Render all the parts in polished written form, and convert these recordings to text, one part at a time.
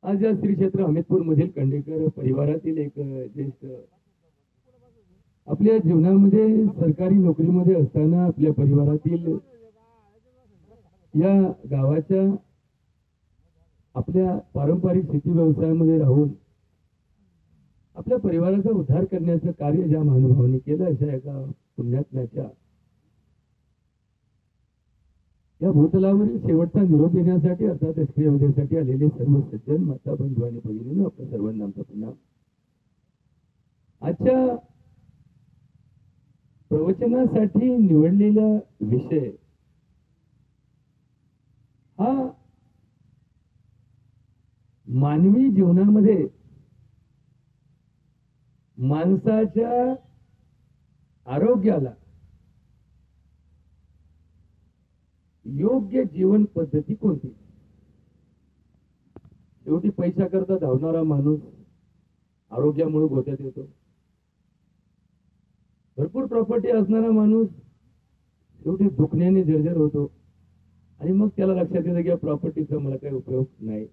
आज या श्री क्षेत्र हमीदपूर मधील कंडेकर परिवारातील एक ज्येष्ठ आपल्या जीवनामध्ये सरकारी नोकरीमध्ये असताना आपल्या परिवारातील या गावाच्या आपल्या पारंपरिक शेती व्यवसायामध्ये राहून आपल्या परिवाराचा उद्धार करण्याचं कार्य ज्या महानुभावांनी केलं अशा एका पुण्यात्म्याच्या या भूतलावरील शेवटचा निरोप देण्यासाठी अर्थात क्रियाविधीसाठी आलेले सर्व सज्जन माता बंधू आणि भगिनींनो आपल्या सर्वांना आमचा पुन्हा आजच्या प्रवचनासाठी निवडलेला विषय हा मानवी जीवनामध्ये माणसाच्या आरोग्याला योग्य जीवन पद्धती कोणती. शेवटी पैसा करता धावणारा माणूस आरोग्यामुळे गोत्यात येतो. भरपूर प्रॉपर्टी असणारा माणूस शेवटी दुखण्याने जर्जर होतो आणि मग त्याला लक्षात येतं की या प्रॉपर्टीचा मला काही उपयोग नाही,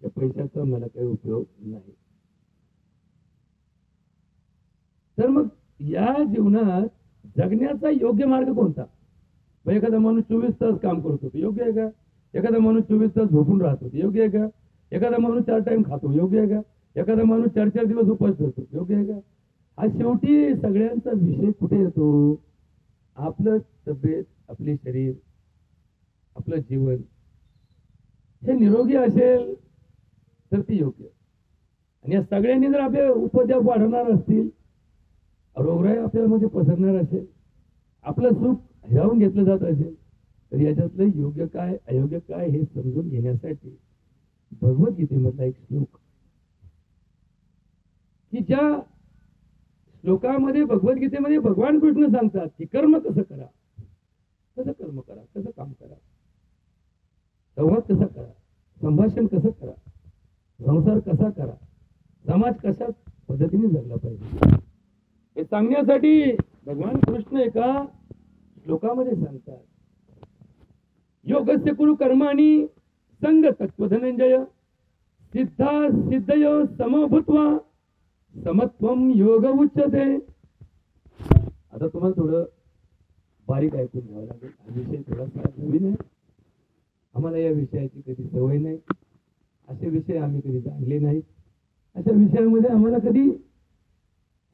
या पैशाचा मला काही उपयोग नाही. तर मग या जीवनात जगण्याचा योग्य मार्ग कोणता. एखादा माणूस 24 तास काम करतो योग्य आहे का. एखादा माणूस 24 तास झोपून राहतो योग्य आहे का. एखादा माणूस 4 टाइम खातो योग्य आहे का. एखादा माणूस 4 दिवस उपवास करतो योग्य आहे का. हा शेवटी सगळ्यांचा विषय कुठे येतो. आपलं तब्येत, आपले शरीर, आपलं जीवन हे निरोगी असेल तर ती योग्य. आणि या सगळ्यांनी जर आपले उपद्रव वाढवणार असतील, रोगराई आपल्यामध्ये पसरणार असेल, आपलं सुख हिरावून घेतलं जात असेल, तर याच्यातलं योग्य काय अयोग्य काय हे समजून घेण्यासाठी भगवद्गीतेमधला एक श्लोक की ज्या श्लोकामध्ये भगवद्गीतेमध्ये भगवान कृष्ण सांगतात की कर्म कसं करा, कसं कर्म करा, कसं काम करा, संवाद कसा करा, संभाषण कसं करा, संसार कसा करा, समाज कशा पद्धतीने जगला पाहिजे हे सांगण्यासाठी भगवान कृष्ण एका श्लोकामध्ये सांगतात. योगस्य कुरु कर्माणि संग तत्व धनंजय सिद्धा सिद्धयो समभूत्वा समत्वम योग उच्यते. आता तुम्हाला थोडं बारीक ऐकून घ्यावं लागेल. हा विषय थोडासा नवीन आहे, आम्हाला या विषयाची कधी सवय नाही, असे विषय आम्ही कधी जाणले नाहीत. अशा विषयामध्ये आम्हाला कधी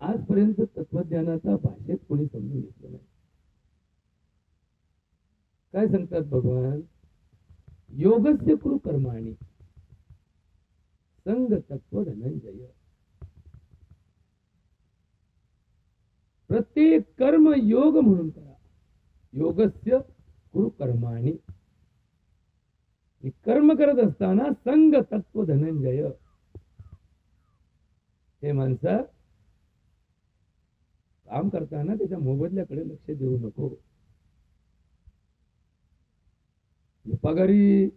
आजपर्यंत तत्वज्ञानाचा भाषेत कोणी समजून घेतलं नाही. काय सांगतात भगवान. योगस्य कुरु कर्माणि संग तत्व धनंजय. प्रत्येक कर्म योग म्हणून करा. योगस्य कुरु कर्माणि. कर्म करत असताना संग तत्व धनंजय. हे माणसा काम करताना त्याच्या मोबदल्याकडे लक्ष देऊ नको. पगारी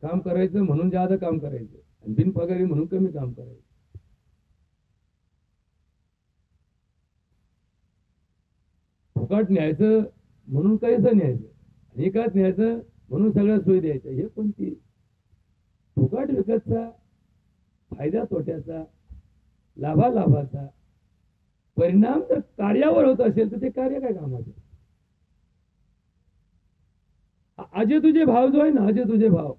काम करायचं म्हणून जादा काम करायचं आणि बिनपगारी म्हणून कमी काम करायचं. फुकट न्यायचं म्हणून काहीच न्यायचं आणि एकाच न्यायचं म्हणून सगळ्या सोयी द्यायच्या. हे कोणती फुकट विकतचा, फायद्या तोट्याचा, लाभालाभाचा परिणाम जर कार्यावर होत असेल तर ते कार्य काय कामाचं. अजय तुझे भाव जो आहे ना, अजय तुझे भाव,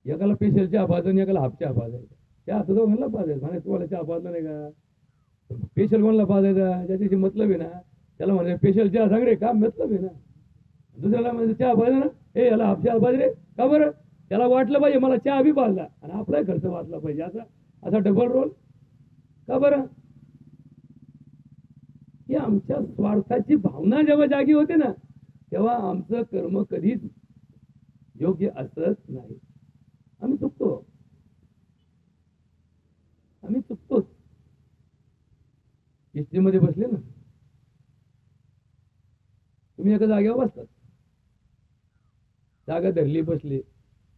एकाला स्पेशल चहा पाजायचा, एकाला हाफ चहा पाजायचा. चहा तर दोघांना पाजायचा. म्हणे तुम्हाला चहा पाजला नाही का, स्पेशल कोणाला पाजायचा ज्याच्याशी मतलब आहे ना त्याला म्हणे स्पेशल चहा सांग रे, का मतलब आहे ना. दुसऱ्याला म्हणजे चहा पाहिजे ना, हे याला हाफ चहा पाहिजे रे, का बरं. त्याला वाटलं पाहिजे मला चहा बी पाजला आणि आपलाही खर्च वाचला पाहिजे, असा असा डबल रोल का बरं. की आमच्या स्वार्थाची भावना जेव्हा जागी होते ना तेव्हा आमचं कर्म कधीच योग्य असत नाही. आम्ही चुकतो, आम्ही चुकतोच. एसटीमध्ये बसले ना तुम्ही, एका जागेवर बसतात, जागा धरली, बसले,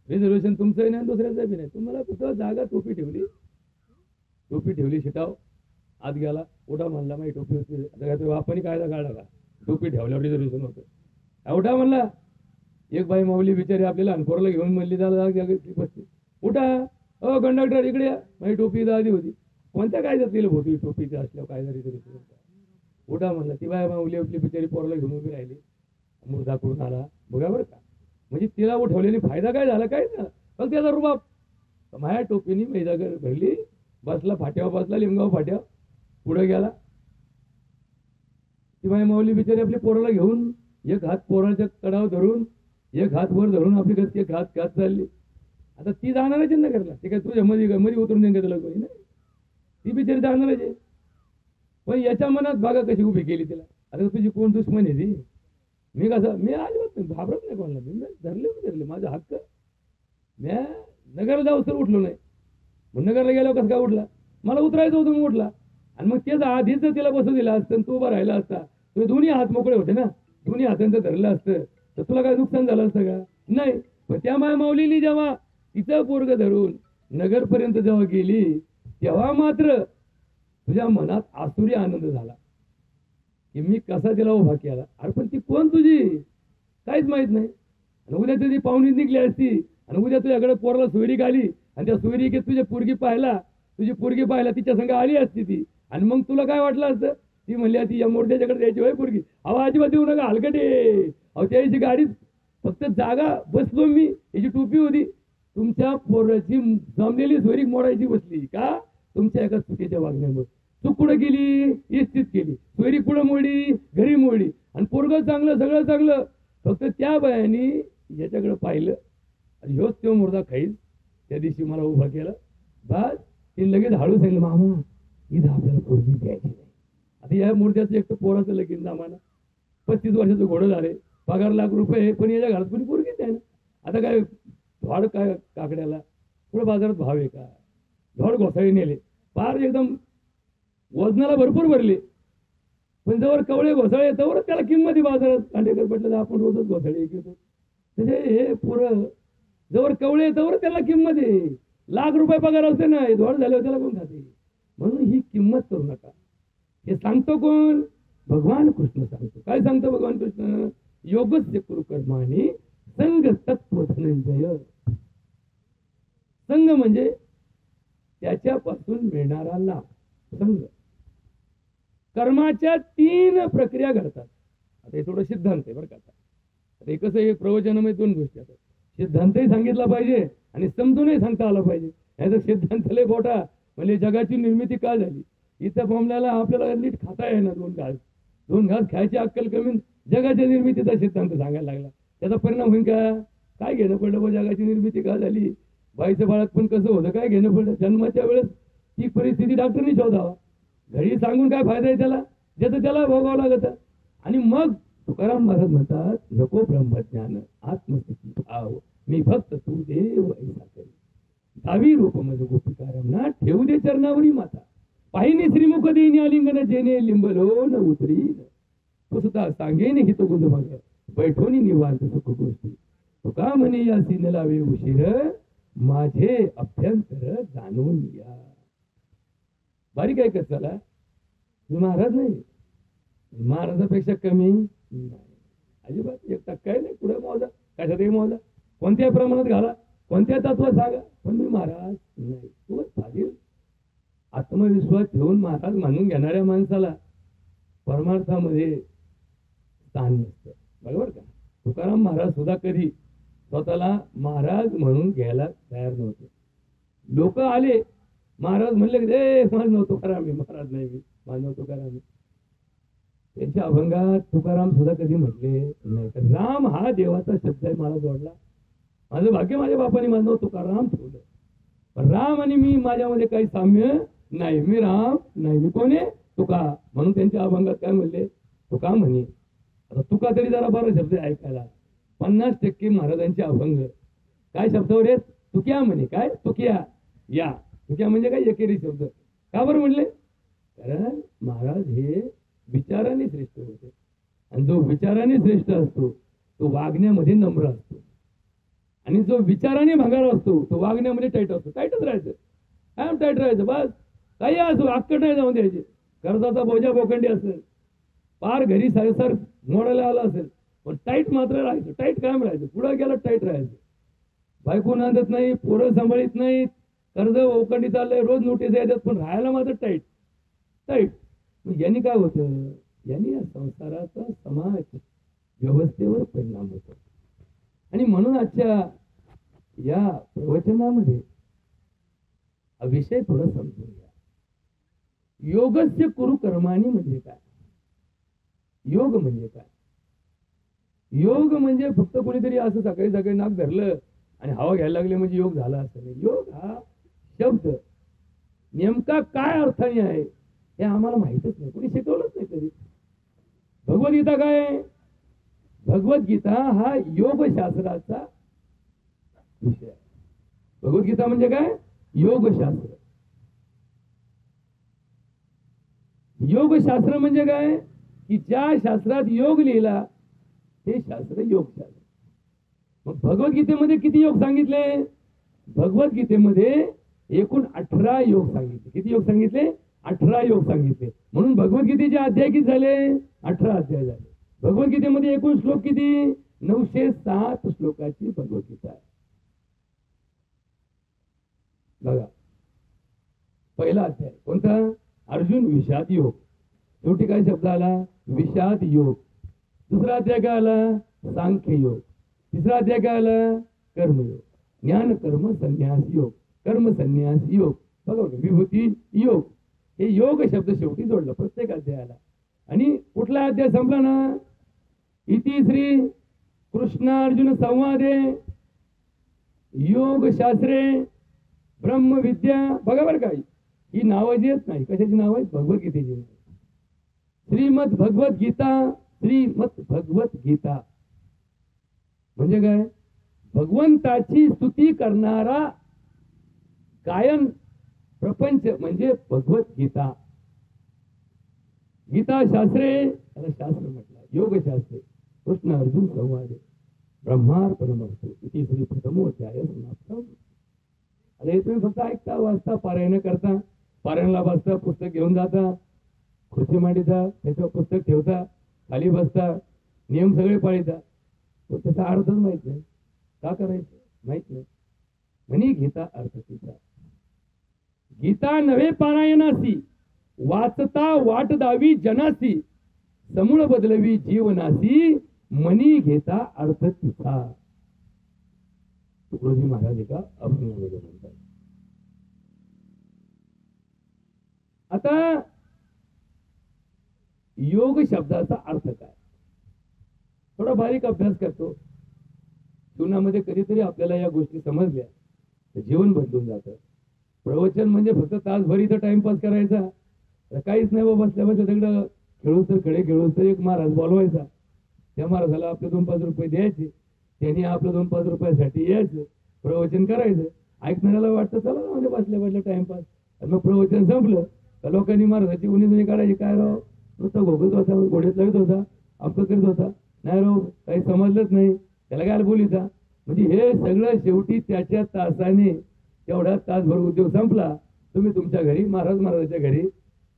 रिझर्वेशन तुमचंही नाही दुसऱ्याचं बी नाही. तुम्हाला कुठं जागा टोपी ठेवली शिटाव आत गेला, उठा म्हणला, माहिती टोपी होती. आपण कायदा काढला का टोपी ठेवल्यावर रिझर्वेशन होतं. उठा म्हणला, एक बाई माऊली बिचारी आपल्याला अनपोरला घेऊन म्हणली त्याला बसते, उठा अ कंडक्टर इकडे या. माझी टोपी दादी होती, कोणत्या कायद्यात केलं होती टोपीचं असल्यावर काय झाली तरी उठा म्हणला. ती बाय माऊली आपली बिचारी पोराला घेऊन उभी राहिली, मुर्दा करून आला बघा बरं का. म्हणजे तिला उठवलेली फायदा काय झाला काय ना, फक्त त्याचा रुबाब. माझ्या टोपीनी मैदा भरली, बसला फाट्यावर, बसला लिंगाव फाट्यावर, पुढे गेला. ती बाई माऊली बिचारी आपल्या पोराला घेऊन एक हात पोराच्या कडावर धरून एक हात वर धरून आपली गती घात घात चालली. आता ती जाणारच ना करला, ते काय तुझ्या मध्ये मध्ये उतरून देईन का त्याला कोणी नाही, ती बिचारी जाणारच आहे. पण याच्या मनात बागा कशी उभी केली तिला. आता तुझी कोण दुश्मन आहे ती, मी कसं, मी अजिबात नाही घाबरत नाही कोणाला, मी धरले माझा हक्क. मी नगरला जाऊ तर उठलो नाही, मग नगरला गेल्यावर कसं काय उठला, मला उतरायचं होतं मग उठला. आणि मग तेच आधीच तिला बसू दिला असतं, तू उभा राहिला असता, तुझे दोन्ही हात मोकळे होते ना, दोन्ही हातांचं धरलं असतं तर तुला काय नुकसान झालं असतं का नाही. पण त्या माया माऊलीनी जेव्हा तिचं पोरग धरून नगरपर्यंत जेव्हा गेली, तेव्हा मात्र तुझ्या मनात आसुरी आनंद झाला की मी कसा तिला उभा केला. अरे पण ती कोण तुझी काहीच माहित नाही. आणि उद्या तुझी पाहुणी निघली असती आणि उद्या तुझ्याकडे पोराला सोयरीक आली आणि त्या सोयरीकीत तुझी पोरगी पाहिला तिच्या संग आली असती ती, आणि मग तुला काय वाटलं असतं, ती म्हणली असती या मोर्चाच्याकडे द्यायची वय पोरगी, अहो अजिबात देऊ नका हलकटे. अहो त्याची गाडी फक्त जागा बसलो मी, याची टोपी होती, तुमच्या पोराची जमलेली सोयरीक मोडायची बसली का तुमच्या एका चुकीच्या वागण्यामुळे. चूक कुठं गेली, इस्तीत केली, सोयरीक पुढं मोडली, घरी मोडली, आणि पोरगं चांगलं सगळं चांगलं, फक्त त्या बायानी याच्याकडे पाहिलं आणि ह्योच तो मुर्दा खाईल. त्या दिवशी मला उभा केला, बस ती लगेच हळू सांगितलं, मामा इथं आपल्याला पोरगी द्यायची नाही. आता या मुर्द्याचं एक तर पोराचं लगीन जमाना, 35 वर्षाचं घोडं झाले, पगार ₹1,00,000, पण याच्या घरात कोणी पोरगीच नाही ना. आता काय झाड काय काकड्याला पुढे बाजारात भाव आहे का, झाड घोसाळी नेले फार एकदम वजनाला भरपूर भरले, पण जवळ कवळे घोसाळे तवरच त्याला किंमत बाजारात. कांडेकर म्हटलं आपण रोजच घोसाळे घेतो, म्हणजे हे पुरं जवळ कवळे तवर त्याला किंमत आहे. ₹1,00,000 पगार असते ना, धोड झाल्यावर त्याला कोण खाते. म्हणून ही किंमत करू नका. हे सांगतो कोण, भगवान कृष्ण सांगतो. काय सांगतो भगवान कृष्ण, योगस्य कुरु कर्माणि संग तत्व धनंजय. संग म्हणजे त्याच्यापासून मिळणारा लाभ. संग कर्माच्या 3 प्रक्रिया घडतात. आता हे थोडं सिद्धांत आहे बरं का. आता हे कसं, हे प्रवचनामध्ये 2 गोष्टी आहेत, सिद्धांतही सांगितला पाहिजे आणि समजूनही सांगता आला पाहिजे. याचा सिद्धांत लय मोठा, म्हणजे जगाची निर्मिती का झाली, इथं बोंबल्याला आपल्याला नीट खाता येणार, 2 घास खायची अक्कल कमी, जगाच्या निर्मितीचा सिद्धांत सांगायला लागला. त्याचा परिणाम होईल का, काय घेणं पडलं बा जगाची निर्मिती का झाली, बाईचं बाळात पण कसं होतं, काय घेणं पडलं. जन्माच्या वेळेस ती परिस्थिती डॉक्टरनी शोधावा, घरी सांगून काय फायदा आहे त्याला, ज्याचं त्याला भोगावं लागत. आणि मग तुकाराम महाराज म्हणतात, नको ब्रह्मज्ञान आत्मस्थिती भाव, मी भक्त तू देव ऐसा करी, दावी रूप मज गोपिकारमना ठेवू दे चरणावरी माता, पाहिनी श्रीमुख देणी आलिंगन जेने लिंबलो न उतरीन, पुसता सांगेन हित गुंद मग बैठोनी निवांत सुख गोष्टी, तुका म्हणे या सीन लावे उशीर, माझे अभ्यंतर जाणून या. बारीक आहे कशाला, महाराज नाही, महाराजापेक्षा कमी नाही अजिबात. 1% नाही, पुढे मोजा कशातही मोजा, कोणत्या प्रमाणात घाला, कोणत्या तत्वात सांगा, पण मी महाराज नाही. तू पाहिजे आत्मविश्वास ठेवून महाराज मानून घेणाऱ्या माणसाला परमार्थामध्ये स्थान नसतं. बरोबर का. तुकाराम महाराज सुद्धा कधी स्वतःला महाराज म्हणून घ्यायला तयार नव्हते. लोक आले, महाराज म्हणले की माझ नव्हतो तुकाराम, मी महाराज नाही, मी माझ नव्हतो तुकाराम. त्यांच्या अभंगात तुकाराम सुद्धा कधी म्हटले नाही. तर राम हा देवाचा शब्द आहे, मला जोडला. माझं भाग्य माझ्या बापाने माझं नाव तुकाराम ठेवलं, पण राम आणि मी माझ्यामध्ये काही साम्य नाही. मी राम नाही, मी कोण आहे, तुका. म्हणून त्यांच्या अभंगात काय म्हणले, तुका म्हणे. आता तुका तरी जरा बरं शब्द ऐकायला. 50% महाराजांचे अभंग काय शब्दावर आहेत, तुक्या म्हणे. काय तुक्या, या तुक्या म्हणजे काय, एकेरी शब्द. का बरं म्हणले, कारण महाराज हे विचाराने श्रेष्ठ होते, आणि जो विचाराने श्रेष्ठ असतो तो वागण्यामध्ये नम्र असतो, आणि जो विचाराने भंगार असतो तो वागण्यामध्ये टाईट असतो. टाईटच राहायचं, काय टाईट राहायचं, बस काही असो, अक्कड नाही जाऊन द्यायचे. कर्जाचा बोजा बोखंडी असेल, पार घरी संसार मोडायला आला असेल, पण टाईट मात्र राहायचं, टाईट कायम राहायचं, पुढे गेलं टाईट राहायचं. बायको नांदत नाही, पोरं सांभाळीत नाहीत, कर्ज ओकंडी चाललंय, रोज नोटीस येतात, पण राहायला मात्र टाईट टाईट. मग यांनी काय होतं, यांनी या संसाराचा समाज व्यवस्थेवर परिणाम होतो. आणि म्हणून आजच्या या प्रवचनामध्ये हा विषय थोडा समजून घ्या. योगस्य कुरु कर्माणी म्हणजे काय, योग म्हणजे काय. योग म्हणजे फक्त कोणीतरी असं सकाळी सकाळी नाक धरलं आणि हवा घ्यायला लागले म्हणजे योग झाला असं नाही. योग हा शब्द नेमका काय अर्थाने आहे हे आम्हाला माहितच नाही, कोणी शिकवलंच नाही कधी. भगवद्गीता काय आहे, भगवद्गीता हा योगशास्त्राचा विषय आहे. भगवद्गीता म्हणजे काय, योगशास्त्र. योगशास्त्र म्हणजे काय, की ज्या शास्त्रात योग लिहिला ते शास्त्र योगशास्त्र. मग भगवद्गीतेमध्ये किती योग सांगितले, भगवद्गीतेमध्ये एकूण 18 योग सांगितले. किती योग सांगितले, 18 योग सांगितले. म्हणून भगवद्गीतेचे अध्याय किती झाले, 18 अध्याय झाले. भगवद्गीतेमध्ये एकूण श्लोक किती, 907 श्लोकाची भगवद्गीता आहे. बघा, पहिला अध्याय कोणता, अर्जुन विषाद योग. शेवटी काय शब्द आला, विषाद योग. दुसरा अध्याय काय आला, सांख्य योग. तिसरा अध्याय काय आला, कर्मयोग. ज्ञान कर्म संन्यास योग, कर्म संन्यास योग. बघा, विभूती योग. हे योग शब्द शेवटी जोडलं प्रत्येक अध्यायाला. आणि कुठला अध्याय संपला ना, इति श्री कृष्ण अर्जुन संवादे योग शास्त्रे ब्रह्मविद्या. बघा बरं काय, ही नावं जी आहेत नाही, कशाची नाव आहेत, भगवद्गीतेची नाव. श्रीमद भगवद्गीता, श्रीमद भगवद्गीता म्हणजे काय, भगवंताची स्तुती करणारा गायन प्रपंच म्हणजे भगवद्गीता. गीता शास्त्रे, त्याला शास्त्र म्हटलं, योगशास्त्रे कृष्ण अर्जुन संवादे ब्रह्मार्पणमस्तु इति श्री प्रथमोध्याय समाप्तम्. आता हे तुम्ही फक्त ऐकता, वाचता, पारायण करता, पारायणाला बसता, पुस्तक घेऊन जाता, खुर्ची मांडीता, त्याच्यावर पुस्तक ठेवता, खाली बसता, नियम सगळे पाळीता, तो त्याचा अर्थच माहित नाही. का करायचं माहित नाही. म्हणी गीता अर्थ तिचा. गीता नव्हे पारायणासी, वाचता वाट दावी जनासी, समूळ बदलवी जीवनासी, मनी घेता अर्थ तिचा. तुकडोजी महाराज एका अभंगामध्ये म्हणतात. आता योग शब्दाचा अर्थ काय, थोडा बारीक अभ्यास करतो. जीवनामध्ये कधीतरी आपल्याला या गोष्टी समजल्या तर जीवन बदलून जातं. प्रवचन म्हणजे फक्त तासभर इथं टाइमपास करायचा, काहीच नाही बाबा, बसल्या बसल्या सगळं खेळूस तर खेळे, खेळूस तर एक महाराज बोलवायचा, त्या महाराजाला आपले 2-5 रुपये द्यायचे, त्यांनी आपलं 2-5 रुपयासाठी यायचं, प्रवचन करायचं. ऐकणाऱ्याला वाटतं चला ना म्हणजे बसल्या बसल्या टाइमपास. मग प्रवचन संपलं तर लोकांनी महाराजाची उन्ही काढायची, काय राव नुसतं घोगत होता, घोड्यात लागत होता, अप्प करीत होता, नाही राव काही समजलंच नाही, त्याला काय बोलीचा. म्हणजे हे सगळं शेवटी त्याच्या तासाने, तेवढा तासभर उद्योग संपला. तुम्ही तुमच्या घरी, महाराजाच्या घरी,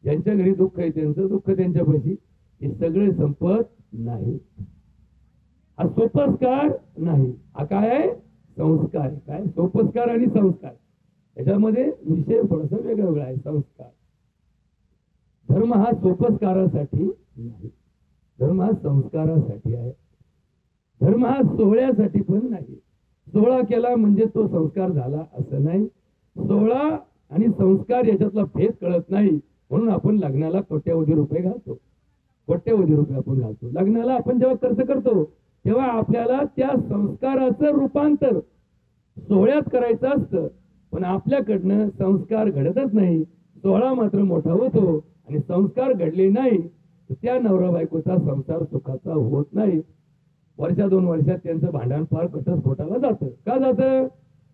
ज्यांच्या घरी दुःख आहे त्यांचं दुःख त्यांच्यापाशी, हे सगळे संपत नाही. हा सोपस्कार नाही, हा काय आहे, संस्कार. काय सोपस्कार आणि संस्कार, याच्यामध्ये विषय थोडासा वेगळा वेगळा आहे. संस्कार, धर्म हा सोपस्कारासाठी नाही, धर्म हा संस्कारासाठी आहे. धर्म हा सोहळ्यासाठी पण नाही. सोहळा केला म्हणजे तो संस्कार झाला असं नाही. सोहळा आणि संस्कार याच्यातला भेद कळत नाही, म्हणून आपण लग्नाला कोट्यावधी रुपये घालतो, कोट्यावधी रुपये आपण घालतो. लग्नाला आपण जेव्हा खर्च करतो तेव्हा आपल्याला त्या संस्काराचं रूपांतर सोहळ्यात करायचं असतं, पण आपल्याकडनं संस्कार घडतच नाही. सोहळा मात्र मोठा होतो आणि संस्कार घडले नाही तर त्या नवरा बायकोचा संसार सुखाचा होत नाही. वर्षा 2 वर्षात त्यांचं भांडण फार घटस्फोटाला जातं. का जातं,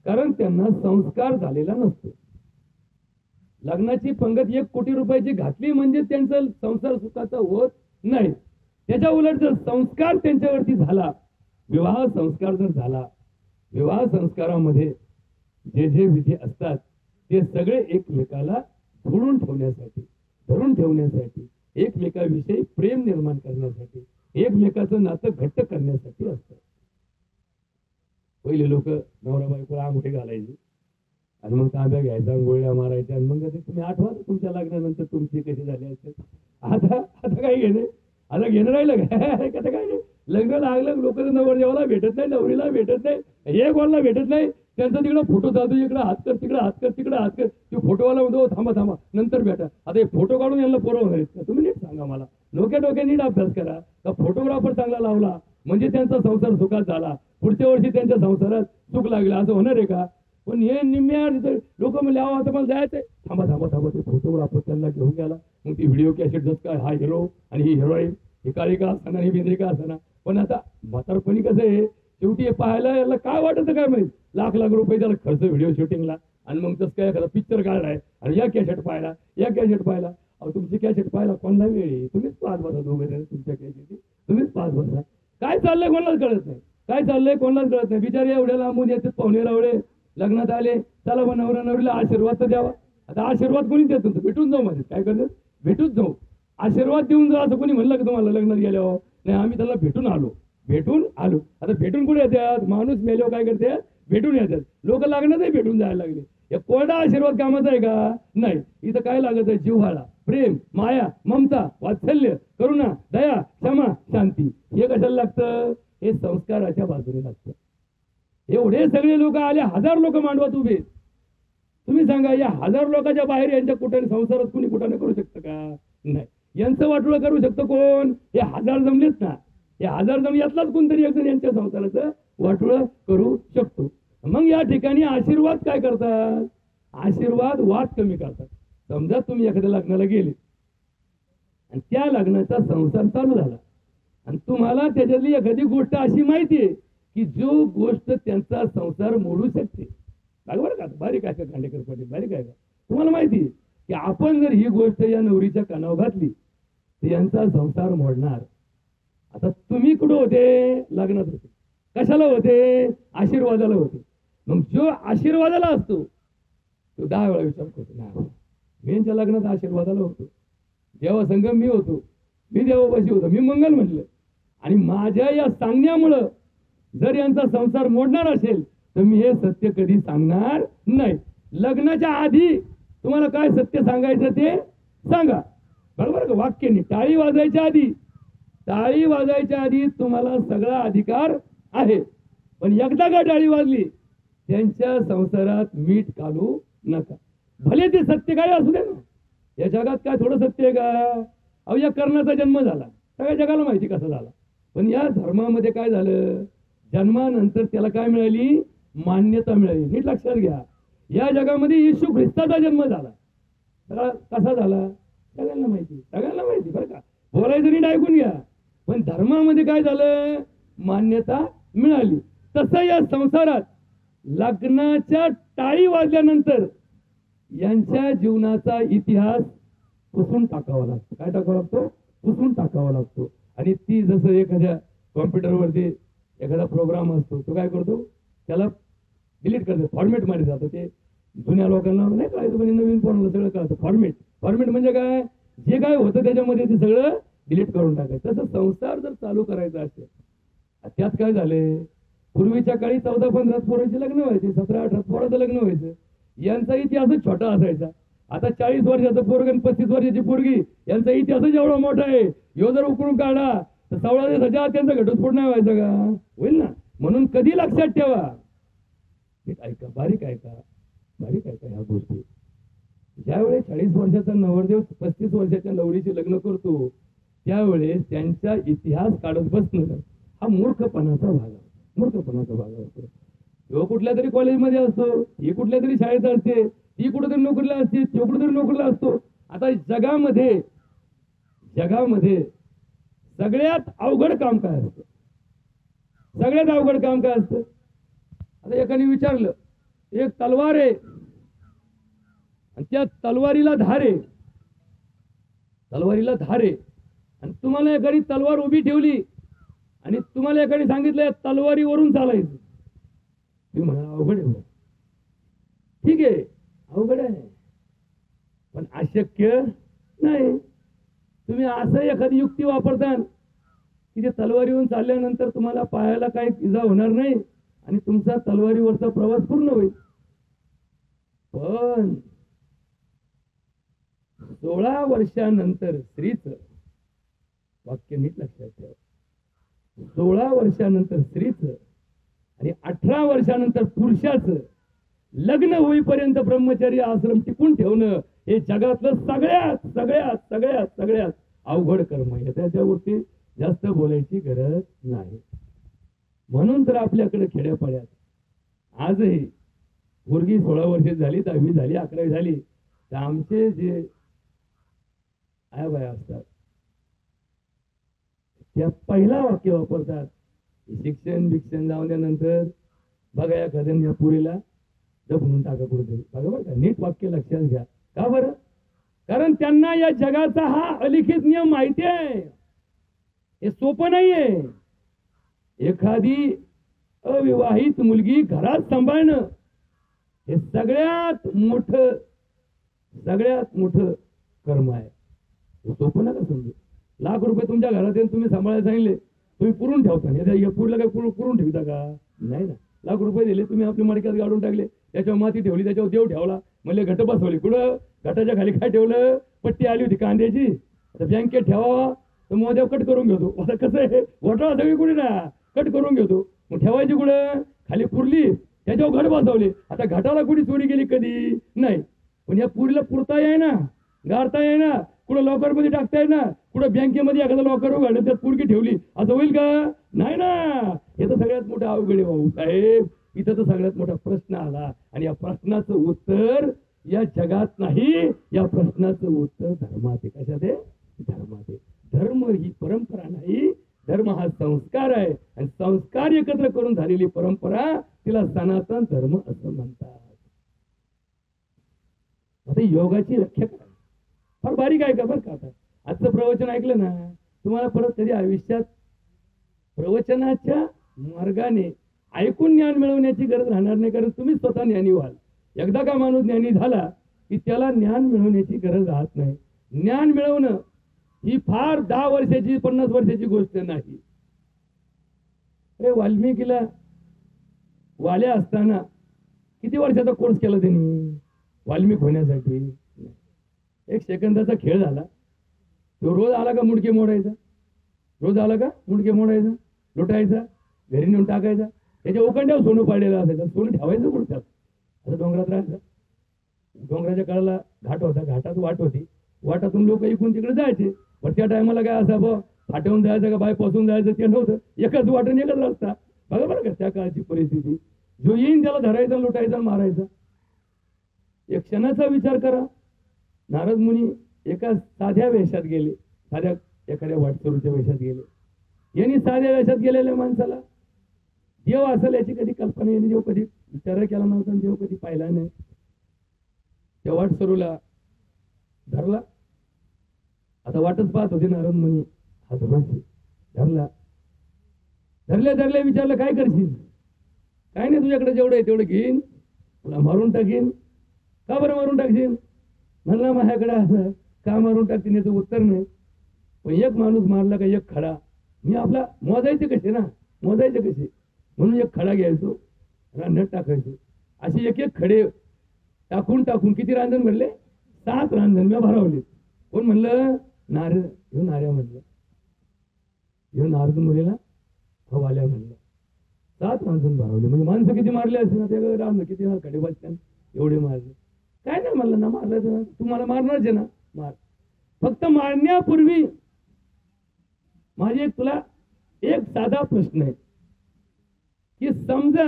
कारण त्यांना संस्कार झालेला नसतो. लग्नाची पंगत 1 कोटी रुपयाची घातली म्हणजे त्यांचा संसार सुखाचा होत नाही. त्याच्या उलट जर संस्कार त्यांच्यावरती झाला, विवाह संस्कार जर झाला, विवाह संस्कारामध्ये जे जे विधी असतात ते सगळे एकमेकाला धरून ठेवण्यासाठी, धरून ठेवण्यासाठी, एकमेकाविषयी प्रेम निर्माण करण्यासाठी, एकमेकाचं नातं घट्ट करण्यासाठी असतं. पहिले लोक नवरा बायकोला अंगठी घालायची आणि मग तांब्या घ्यायचा, गोळ्या मारायच्या आणि मग ते तुम्ही आठवा तुमच्या लग्नानंतर तुमची कशी झाली असेल. आता आता काय घेणे, आता घेणं राहिलं काय, आता काय नाही. लग्न लागलं लोक नवरदेवाला भेटत नाही, नवरीला भेटत नाही, हे कोणाला भेटत नाही. त्यांचा तिकडं फोटो चालतो, इकडं हात कर, तिकडं हात कर, तिकडं हात कर. ते फोटोवाला म्हणतो थांबा थांबा नंतर भेटा. आता हे फोटो काढून यांना पोरं होणार आहेत का? तुम्ही नीट सांगा मला. डोक्या नीट अभ्यास करा. का फोटोग्राफर चांगला लावला म्हणजे त्यांचा संसार सुखात झाला, पुढच्या वर्षी त्यांच्या संसारात सुख लागलं असं होणार आहे का? पण हे निम्म्या लोक म्हणले अहो आता मला जायचंय, थांबा थांबा थांबा. ते फोटोग्राफर त्यांना घेऊन गेला. मग ती व्हिडिओ कॅसेट जस काय हा हिरो आणि ही हिरोईन, ही काळी का असताना ही बिंद्री का असताना. पण आता म्हातारपणी कसं आहे, शेवटी हे पाहायला याला काय वाटतं काय माहिती, लाख लाख रुपये त्याला खर्च व्हिडिओ शूटिंगला. आणि मग तसं काय एखादा पिक्चर काढलाय आणि या कॅसेट पाहिला, या कॅसेट पाहिला. अहो तुमची कॅसेट पाहिला कोणला वेळ आहे, तुम्हीच पाच बसा दोघे जण, तुमच्या कॅसेट तुम्हीच पाच बसा. काय चाललंय कोणालाच कळत नाही, काय चाललंय कोणालाच कळत नाही. बिचारे एवढ्या लांबून येतात, पाहुणे रावळे लग्नात आले, चला मग नवरा नवरीला आशीर्वाद तर द्यावा. आता आशीर्वाद कोणी देतो, भेटून जाऊ मध्ये काय करतात, भेटून जाऊ, आशीर्वाद देऊन जाऊ असं कोणी म्हणलं का तुम्हाला लग्नात गेल्यावर? नाही, आम्ही त्याला भेटून आलो, भेटून आलो. आता भेटून कुठे येतात, माणूस मेल्यावर काय करते, भेटून येतात. लोक लग्नातही भेटून जायला लागले. या कोरडा आशीर्वाद कामाचा आहे का? नाही. इथं काय लागत आहे, जिव्हाळा, प्रेम, माया, ममता, वात्सल्य, करुणा, दया, क्षमा, शांती. हे कशाला लागतं? हे संस्काराच्या बाजूने लागतं. एवढे सगळे लोक आले, 1000 लोक मांडवात उभे. तुम्ही सांगा या 1000 लोकांच्या बाहेर यांच्या कुठे संसारात कुणी कुठं करू शकतं का? नाही. यांचं वाटोळं करू शकतं कोण? हे 1000 जमलेत ना, हे 1000 जण यातलाच कोणतरी एक जण यांच्या संसाराचं वाटोळं करू शकतो. मग या ठिकाणी आशीर्वाद काय करतात? आशीर्वाद वाद कमी करतात. समजा तुम्ही एखाद्या लग्नाला गेले आणि त्या लग्नाचा संसार चालू झाला आणि तुम्हाला त्याच्यातली एखादी गोष्ट अशी माहिती आहे की जो गोष्ट त्यांचा संसार मोडू शकते. बरोबर का? बारीक आहे का खांडेकर पाटील, बारीक आहे का? तुम्हाला माहिती आहे की आपण जर ही गोष्ट या नवरीच्या कानावर घातली तर यांचा संसार मोडणार. आता तुम्ही कुठे होते? लग्नात होते. कशाला होते? आशीर्वादाला होते. मग जो आशीर्वादाला असतो तो 10 वेळा विचार करतो, नाही मी यांच्या लग्नात आशीर्वादाला होतो, देवा संगम मी होतो, मी देवापाशी होतो, मी मंगल म्हटलं, आणि माझ्या या सांगण्यामुळं जर यांचा संसार मोडणार असेल तर मी हे सत्य कधी सांगणार नाही. लग्नाच्या आधी तुम्हाला काय सत्य सांगायचं ते सांगा. बरोबर का? वाक्याने टाळी वाजायच्या आधी, टाळी वाजायच्या आधी तुम्हाला सगळा अधिकार आहे. पण एकदा का टाळी वाजली त्यांच्या संसारात मीठ घालू नका. भले ते सत्य काय असू दे ना. या जगात काय थोडं सत्य आहे का? अहो या कर्णाचा जन्म झाला, सगळ्या जगाला माहिती कसा झाला. पण या धर्मामध्ये काय झालं, जन्मानंतर त्याला काय मिळाली? मान्यता मिळाली. नीट लक्षात घ्या, या जगामध्ये येशू ख्रिस्ताचा जन्म झाला. सगळा कसा झाला सगळ्यांना माहिती, सगळ्यांना माहिती. बरं का? बोलायचं नीट ऐकून घ्या. पण धर्मामध्ये काय झालं? मान्यता मिळाली. तसं या संसारात लग्नाच्या टाळी वाजल्यानंतर यांच्या जीवनाचा इतिहास पुसून टाकावा लागतो. काय टाकावा लागतो? पुसून टाकावा लागतो. आणि ती जसं एखाद्या कॉम्प्युटरवरती एखादा प्रोग्राम असतो, तो काय करतो, त्याला डिलीट करतो, फॉर्मेट मध्ये जातो. ते जुन्या लोकांना नाही कळायचं, पण नवीन पोरांना सगळं कळतं. फॉर्मेट, फॉर्मेट म्हणजे काय? जे काय होतं त्याच्यामध्ये ते सगळं डिलीट करून टाकायचं. तसं संसार जर चालू करायचा असेल, त्यात काय झाले, पूर्वीच्या काळी 14-15 पोरांची लग्न व्हायची, 17-18 पोराचं लग्न व्हायचं. यांचा इतिहासच छोटा असायचा. आता 40 वर्षाचं पोरग आणि 35 वर्षाची पोरगी, यांचा इतिहासच एवढा मोठा आहे. ह्यो जर उकळून काढला तर 16 दिवसाच्या त्यांचा घटस्फोट नाही व्हायचा का? होईल ना. म्हणून कधी लक्षात ठेवा, ऐका, बारीक ऐका, बारीक ऐका ह्या गोष्टी. ज्यावेळेस 40 वर्षाचा नवरदेव 35 वर्षाच्या नवरीची लग्न करतो त्यावेळेस त्यांचा इतिहास काढत बसणं हा मूर्खपणाचा भाग आहे. मूर्खपणाचा भाग असतो. तो कुठल्या तरी कॉलेजमध्ये असतो, ही कुठल्या तरी शाळेत असते, ती कुठेतरी नोकरीला असते, तो कुठेतरी नोकरीला असतो. आता जगामध्ये सगळ्यात अवघड काम काय असतं? सगळ्यात अवघड काम काय असतं? आता एकाने विचारलं, एक तलवार आहे आणि त्या तलवारीला धार आहे, तलवारीला धार आहे, आणि तुम्हाला एखादी तलवार उभी ठेवली आणि तुम्हाला एकाने सांगितलं तलवारीवरून चालायचं. तुम्ही म्हणा अवघड आहे. ठीक आहे, अवघड आहे, पण अशक्य नाही. तुम्ही असं एखादी युक्ती वापरता की ते तलवारीवरून चालल्यानंतर तुम्हाला पायाला काही इजा होणार नाही आणि तुमचा तलवारीवरचा प्रवास पूर्ण होईल. पण 16 वर्षानंतर स्त्रीचं, वाक्य नीट लक्षात ठेवा, 16 वर्षानंतर स्त्रीचं आणि 18 वर्षानंतर पुरुषाचं लग्न होईपर्यंत ब्रह्मचर्य आश्रम टिकून ठेवणं हे जगातलं सगळ्यात सगळ्यात सगळ्यात सगळ्यात अवघड कर्म आहे. त्याच्यावरती जास्त बोलायची गरज नाही. म्हणून तर आपल्याकडे खेड्यापाड्यात आजही मुलगी 16 वर्षे झाली, 10वी झाली, 11वी झाली, तर आमचे जे आया बाया असतात त्या पहिला वाक्य वापरतात, शिक्षण जाऊन त्यानंतर बघा एखाद्या या पुरीला दफनून टाका कुठेतरी. बघा बरं का, नीट वाक्य लक्षात घ्या. का बरं? कारण त्यांना या जगाचा हा अलिखित नियम माहिती आहे. हे सोपं नाहीये. एखादी अविवाहित मुलगी घरात सांभाळणं हे सगळ्यात मोठं कर्म आहे. हे सोपं नका समजू. लाख रुपये तुमच्या घरात येऊन तुम्ही सांभाळायला सांगितले, तुम्ही पुरून ठेवता. या पुढला काय पुरून ठेवता का? नाही ना. लाख रुपये दिले, तुम्ही आपल्या मडक्यात गाडून टाकले, त्याच्यावर माती ठेवली, त्याच्यावर देव ठेवला, म्हणजे घट बसवली. कुठं? घटाच्या खाली काय ठेवलं? पट्टी आली होती कांद्याची. आता बँकेत ठेवावा तर मोदेव कट करून घेतो. आता कसं आहे, वटाळा सगळी कुठे ना कट करून घेतो. मग ठेवायची कुठं? खाली पुरली, त्याच्यावर घट बसवले. आता घटाला कुठे चोरी गेली? कधी नाही. पण या पुरीला पुरता येई ना, गाडता येई ना, कुठं लॉकर मध्ये टाकता येई ना, कुठं बँकेमध्ये एखादा लॉकर उघडलं त्यात पुरकी ठेवली, असं होईल का? नाही ना. हे तर सगळ्यात मोठं अवघड आहे भाऊ साहेब. इथं तर सगळ्यात मोठा प्रश्न आला आणि या प्रश्नाचं उत्तर या जगात नाही, या प्रश्नाचं उत्तर धर्मात आहे. कशात आहे? धर्मात आहे. धर्म ही परंपरा नाही, धर्म हा संस्कार आहे आणि संस्कार एकत्र करून झालेली परंपरा तिला सनातन धर्म असं म्हणतात. आता योगाची व्याख्या करा, फार बारीक आहे का बरं का. आता आजचं प्रवचन ऐकलं ना, तुम्हाला परत कधी आयुष्यात प्रवचनाच्या मार्गाने ऐकून ज्ञान मिळवण्याची गरज राहणार नाही, कारण तुम्ही स्वतः ज्ञानी व्हाल. एकदा का माणूस ज्ञानी झाला की त्याला ज्ञान मिळवण्याची गरज राहत नाही. ज्ञान मिळवणं ही फार 10 वर्षाची 50 वर्षाची गोष्ट नाही. अरे वाल्मिकीला वाल्या असताना किती वर्षाचा कोर्स केला त्यांनी वाल्मिक होण्यासाठी? 1 सेकंदाचा खेळ झाला. तो रोज आला का मुडके मोडायचा, रोज आला का मुडके मोडायचा, लुटायचा, घरी नेऊन टाकायचा. त्याच्या उकंड्यावर सोनं पाडलेलं असायचं. सोनं ठेवायचं कुठं? आता डोंगरात राहायचं. डोंगराच्या कडाला घाट होता, घाटात वाट होती, वाटातून लोक इकडून तिकडे जायचे. पण त्या टायमाला काय असा फाटवून जायचं का बायपासून जायचं ते नव्हतं. एकच वाटून एकच रस्ता. बघा बरं का त्या काळची परिस्थिती. जो येईन त्याला धरायचा, लुटायचा, मारायचा. एक क्षणाचा विचार करा. नारद मुनी एका साध्या वेशात गेले, साध्या एखाद्या वाटसरूच्या वेशात गेले. यांनी साध्या वेशात गेलेल्या माणसाला देव असेल याची कधी कल्पना, यांनी देव कधी विचार केला नव्हता, देव कधी पाहिला नाही. त्या वाटसरूला धरला. आता वाटच पाहत होते नारद मुनी. हात धरला, धरले विचारलं काय करशील? काय नाही, तुझ्याकडे जेवढं आहे तेवढं घेईन, तुला मारून टाकीन. का बरं मारून टाकशील? म्हणला माझ्याकडे असं का मारून टाकतील याचं उत्तर नाही. पण एक माणूस मारला का एक खडा, मी आपला मोजायचे कसे ना, मोजायचे कसे म्हणून एक खडा घ्यायचो, रांधण टाकायचो. असे एक एक खडे टाकून टाकून किती रांधण भरले? 7 रांधण मी भरवले. कोण म्हणलं? नारद. ह्यो नार्या म्हणलं, ह्यो नारद मुलीला हवाल्या म्हणलं. 7 रांधण भरवले. म्हणजे माणसं किती मारले असते ना, ते रांधण किती खडे बसत्या एवढे मारले. काय नाही म्हणलं ना, मारलं तुम्हाला मारणारच आहे ना, मार. फक्त मारण्यापूर्वी माझे तुला एक साधा प्रश्न आहे की समजा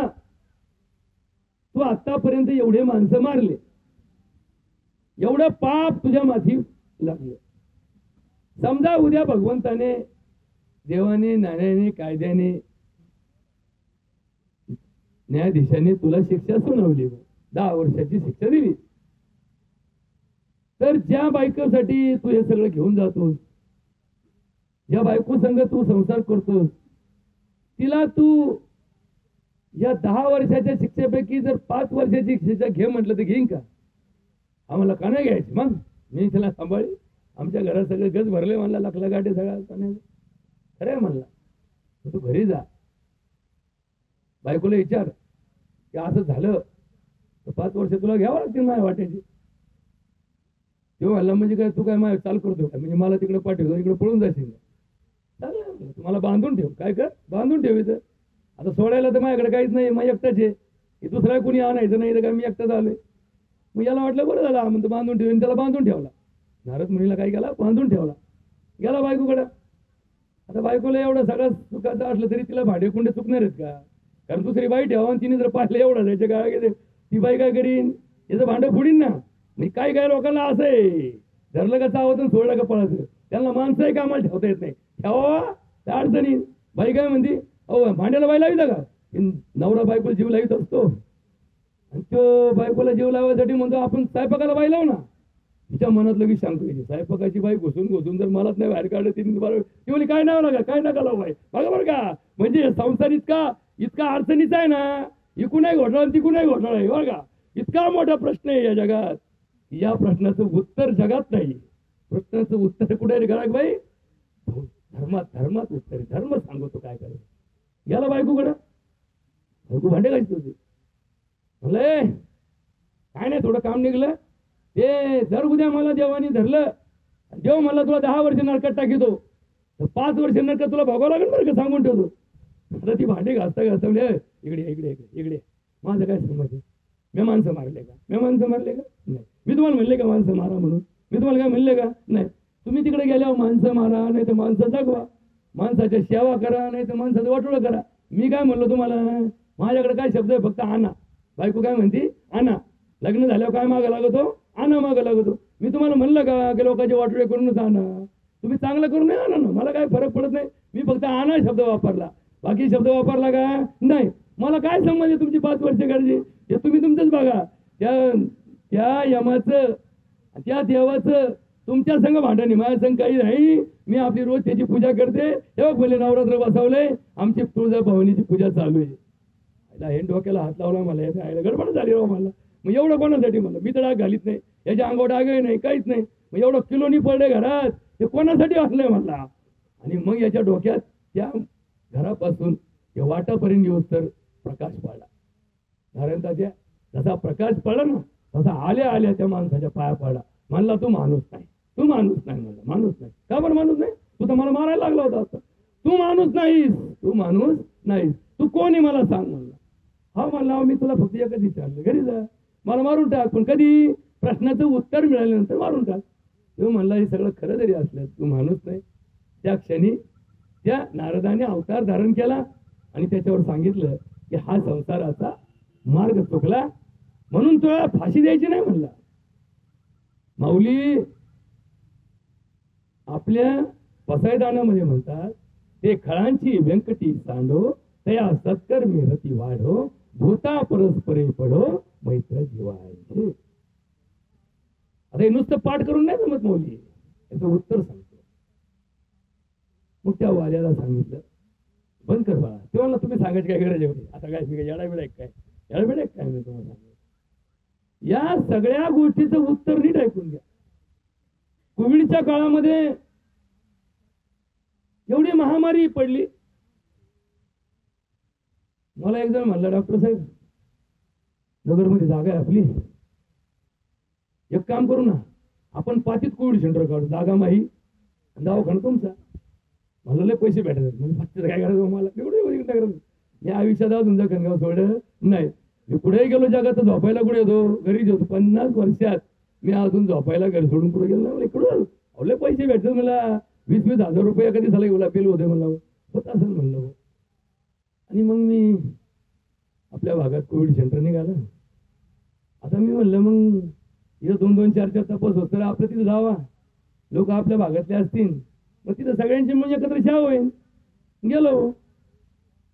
तू आतापर्यंत एवढे माणसं मारले, एवढं पाप तुझ्या माथी लागलं. समजा उद्या भगवंताने, देवाने, न्यायाने, कायद्याने, न्यायाधीशाने तुला शिक्षा सुनावली, 10 वर्षाची शिक्षा दिली. तर ज्या बायकोसाठी तू हे सगळं घेऊन जातोस, ज्या बायको संग तू संसार करतोस, तिला तू या 10 वर्षाच्या शिक्षेपैकी जर 5 वर्षाची शिक्षा घे म्हटलं तर घेईन का? आम्हाला का नाही घ्यायची? मग मी तिला सांभाळी. आमच्या घरात सगळे गज भरले म्हणला, लखला गाठे सगळा खरंय म्हणला. तर तू घरी जा, बायकोला विचार की असं झालं तर 5 वर्ष तुला घ्यावं लागतील माझ्या वाट्याची. तेव्हा म्हणला म्हणजे काय तू काय माझ्या चाल करतो काय, म्हणजे मला तिकडे पाठवतो इकडे पळून जाशील. चालेल तुम्हाला बांधून ठेव, काय कर बांधून ठेव इथं. आता सोडायला तर माझ्याकडे काहीच नाही, मग एकटाच आहे, की दुसरा कुणी आणायचं नाही तर काय मी एकटाच आलोय. मग याला वाटलं बरं झालं म्हणतो बांधून ठेवून, त्याला बांधून ठेवला. नारद मुनीला काय केला, बांधून ठेवला. गेला बायकोकडं. आता बायकोला एवढं सगळं चुकाचं असलं तरी तिला भाडे कुंडे चुकणार आहेत का? कारण दुसरी बाई ठेवा तिने जर पाहिलं एवढं जायचं काय ती बाई काय करीन, याचं भांडं फोडीन ना. म्हणजे काय काय लोकांना असं आहे, धरलं का चावत सोडलं का पळायचं, त्यांना माणसंही कामाला ठेवता येत नाही. ठेवा त्या अडचणी. बाई काय म्हणते, अहो भांड्याला बाई लाविता का? नवरा बायकोला जीव लावित असतो आणि तो बायकोला जीव लावायसाठी म्हणतो आपण स्वयंपाकाला बाई लाव ना. तिच्या मनात लगेच सांगतो स्वयंपाकाची बाई घुसून जर मलाच नाही बाहेर काढलं ती बोली काय नाव लागा काय नका लाव बाई बघा बरं का. म्हणजे संसार इतका अडचणीचा आहे ना, इकूनही घोटाळा तिकूनही घोटाळा आहे बरं का. इतका मोठा प्रश्न आहे या जगात. या प्रश्नाचं उत्तर जगात नाही, प्रश्नाचं उत्तर कुठे आहे घरात बाई? धर्मात उत्तर आहे. धर्म सांगतो काय करायचं. गेला बायकोकडं, बायको भांडे घालत होती. म्हणलं काय नाही थोडं काम निघलं ते जर उद्या मला देवानी धरलं, देव मला तुला 10 वर्ष नरकात टाकीतो तर 5 वर्ष नरकात तुला भोगावं लागेल बरं का, सांगून ठेवतो. आता ती भांडे घासता म्हणजे इकडे इकडे इकडे माझं काय समज आहे, मी माणसं मारले का? मी माणसं मारले का? नाही. मी तुम्हाला म्हणले का माणसं मारा म्हणून? मी तुम्हाला काय म्हणले का? नाही. तुम्ही तिकडे गेल्यावर माणसं मारा नाही तर माणसं जगवा, माणसाच्या सेवा करा नाही तर माणसाचं वाटोळं करा. मी काय म्हणलो तुम्हाला? माझ्याकडे काय शब्द आहे फक्त आणा. बायको काय म्हणते? आणा. लग्न झाल्यावर काय मागं लागतो? आणा मागं लागतो. मी तुम्हाला म्हणलं का की लोकांचे वाटोळे करूनच आणा, तुम्ही चांगलं करून नाही आणा ना, मला काय फरक पडत नाही. मी फक्त आणा शब्द वापरला, बाकी शब्द वापरला का नाही. मला काय संबंध आहे तुमची 5 वर्ष काढली, हे तुम्ही तुमचंच बघा. त्या यमाचं त्या देवाचं तुमच्या संग भांडण, माझ्या संग काही नाही. मी आपली रोज त्याची पूजा करते. तेव्हा भले नवरात्र बसवलंय, आमची तुळजाभवानीची पूजा चालू आहे. हे डोक्याला हात लावला मला, यायला गडबड झाली राव मला. मग एवढं कोणासाठी म्हणलं, मी तर डाग घालीत नाही, याच्या अंगावर डागही नाही काहीच नाही. मग एवढं किलोनी पडले घरात, हे कोणासाठी असलंय म्हणला. आणि मग याच्या डोक्यात त्या घरापासून या वाटापर्यंत येऊस तर प्रकाश पडला. कारण त्या जसा प्रकाश पडला ना तसा आल्या आल्या त्या माणसाच्या पाया पडला. म्हणला तू माणूस नाही, तू माणूस नाही. म्हणला माणूस नाही का बरं? माणूस नाही, तू तर मला मारायला लागला होता. असं तू माणूस नाहीस, तू माणूस नाहीस, तू कोणी मला सांग म्हणला. हा म्हणला मी तुला फक्त एकच विचारलं, घरी जा मला मारून टाक, पण कधी प्रश्नाचं उत्तर मिळाल्यानंतर मारून टाक. तो म्हणला हे सगळं खरं जरी असलं तू माणूस नाही. त्या क्षणी त्या नारदाने अवतार धारण केला आणि त्याच्यावर सांगितलं की हा संसाराचा मार्ग चुकला म्हणून तुला फाशी द्यायची नाही म्हणला. माऊली आपल्या पसायदानामध्ये म्हणतात, ते खळांची व्यंकटी सांडो तया सत्कर्मी रती वाढो भूता परस्परे पडो मैत्र जीवायचे. आता हे नुसतं पाठ करून नाही जमत माऊली, याचं उत्तर सांगतो. मग त्या वाल्याला सांगितलं बंद कर बाळा. तेव्हा तुम्ही सांगायची काय गरज एवढी? आता काय मी काय येडाबिडा काय येडाबिडा काय मी तुम्हाला सांगितलं. या सगळ्या गोष्टीचं उत्तर नीट ऐकून घ्या. कोविडच्या काळामध्ये एवढी महामारी पडली. मला एक जण म्हणला, डॉक्टर साहेब नगरमध्ये जागा आहे आपली, एक काम करू ना आपण 5 कोविड सेंटर काढू, जागा माही दवाखाना तुमचा. मला लय पैसे भेटतात म्हणजे 5 काय करायचं मला एवढं काय करायचं. मी आयुष्यात अजून जखणगाव सोडलं नाही. मी कुठेही गेलो जगात झोपायला कुठे येतो, घरी येतो. 50 वर्षात मी अजून झोपायला घर सोडून कुठे गेलो नाही. इकडं अवले पैसे भेटतात मला 20-20 हजार रुपये कधी झाला एवढा बिल होते मला होत असेल म्हणलं. आणि मग मी आपल्या भागात कोविड सेंटर निघालं. आता मी म्हणलं मग इथं 2-2, 4-4 तपास होत तर आपलं तिथं जावा, लोक आपल्या भागातले असतील, मग तिथं सगळ्यांची म्हणजे एकत्र सेवा होईल. गेलो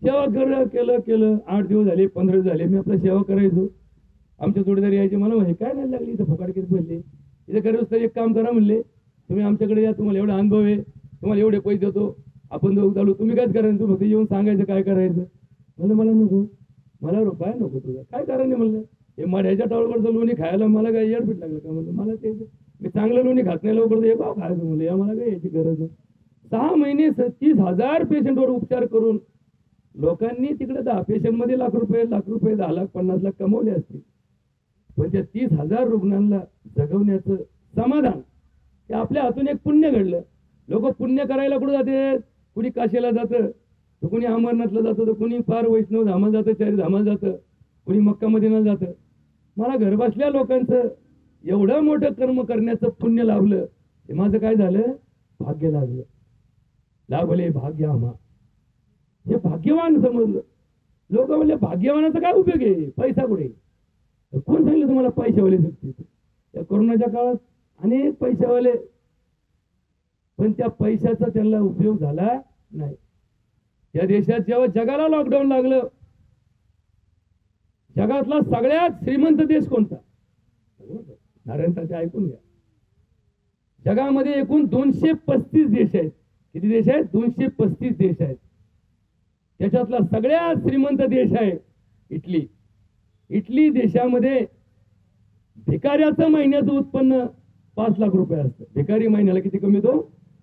सेवा केलं 8 दिवस झाले 15 दिवस झाले मी आपलं सेवा करायचो. आमच्या जोडीदारी यायचे, मला म्हणजे काय नाही लागली इथं फुकाट केस पडले इथं करायचं तर एक काम करा म्हणले, तुम्ही आमच्याकडे या, तुम्हाला एवढा अनुभव आहे, तुम्हाला एवढे पैसे देतो, आपण दोघं चालू, तुम्ही कायच करायचं, तू फक्त येऊन सांगायचं काय करायचं. म्हणलं मला नको, मला रुपया नको तुझा, काय कारण नाही म्हणलं. हे मढ्याच्या टावरवरचं लोणी खायला मला काय येडपीट लागलं का म्हणलं. मला ते मी चांगलं लोणी खात नाही लवकर, हे गाव खायचं म्हणलं, या मला काय याची गरज नाही. 6 महिने 30,000 पेशंटवर उपचार करून लोकांनी तिकडे 10 पेशंटमध्ये लाख रुपये 10 लाख 50 लाख कमवले असतील. पण त्या 30,000 रुग्णांना जगवण्याचं समाधान ते आपल्या हातून एक पुण्य घडलं. लोक पुण्य करायला कुठं जाते? कुणी काशीला जातं, तर कुणी अमरनाथला जातं, तर कुणी फार वैष्णव धामाला जातं, चारी धामाला जातं, कुणी मक्का मदिनाला जातं. मला घर बसल्या लोकांचं एवढं मोठं कर्म करण्याचं पुण्य लाभलं. हे माझं काय झालं? भाग्य लागलं. लाभले भाग्य आम्हा. हे भाग्यवान समजलं. लोक म्हणले भाग्यवानाचा काय उपयोग आहे? पैसा कुठे? कोण सांगितलं तुम्हाला पैशावाले जगतील? या कोरोनाच्या काळात अनेक पैशावाले, पण त्या पैशाचा त्यांना उपयोग झाला नाही. या देशात जेव्हा जगाला लॉकडाऊन लागलं, जगातला सगळ्यात श्रीमंत देश कोणता? नारायण ऐकून घ्या. जगामध्ये एकूण 235 देश आहेत. किती देश आहेत? 235 देश आहेत. त्याच्यातला सगळ्यात श्रीमंत देश आहे इटली. इटली देशामध्ये भिकाऱ्याचं महिन्याचं उत्पन्न 5 लाख रुपये असतं. भिकारी महिन्याला किती कमीतो?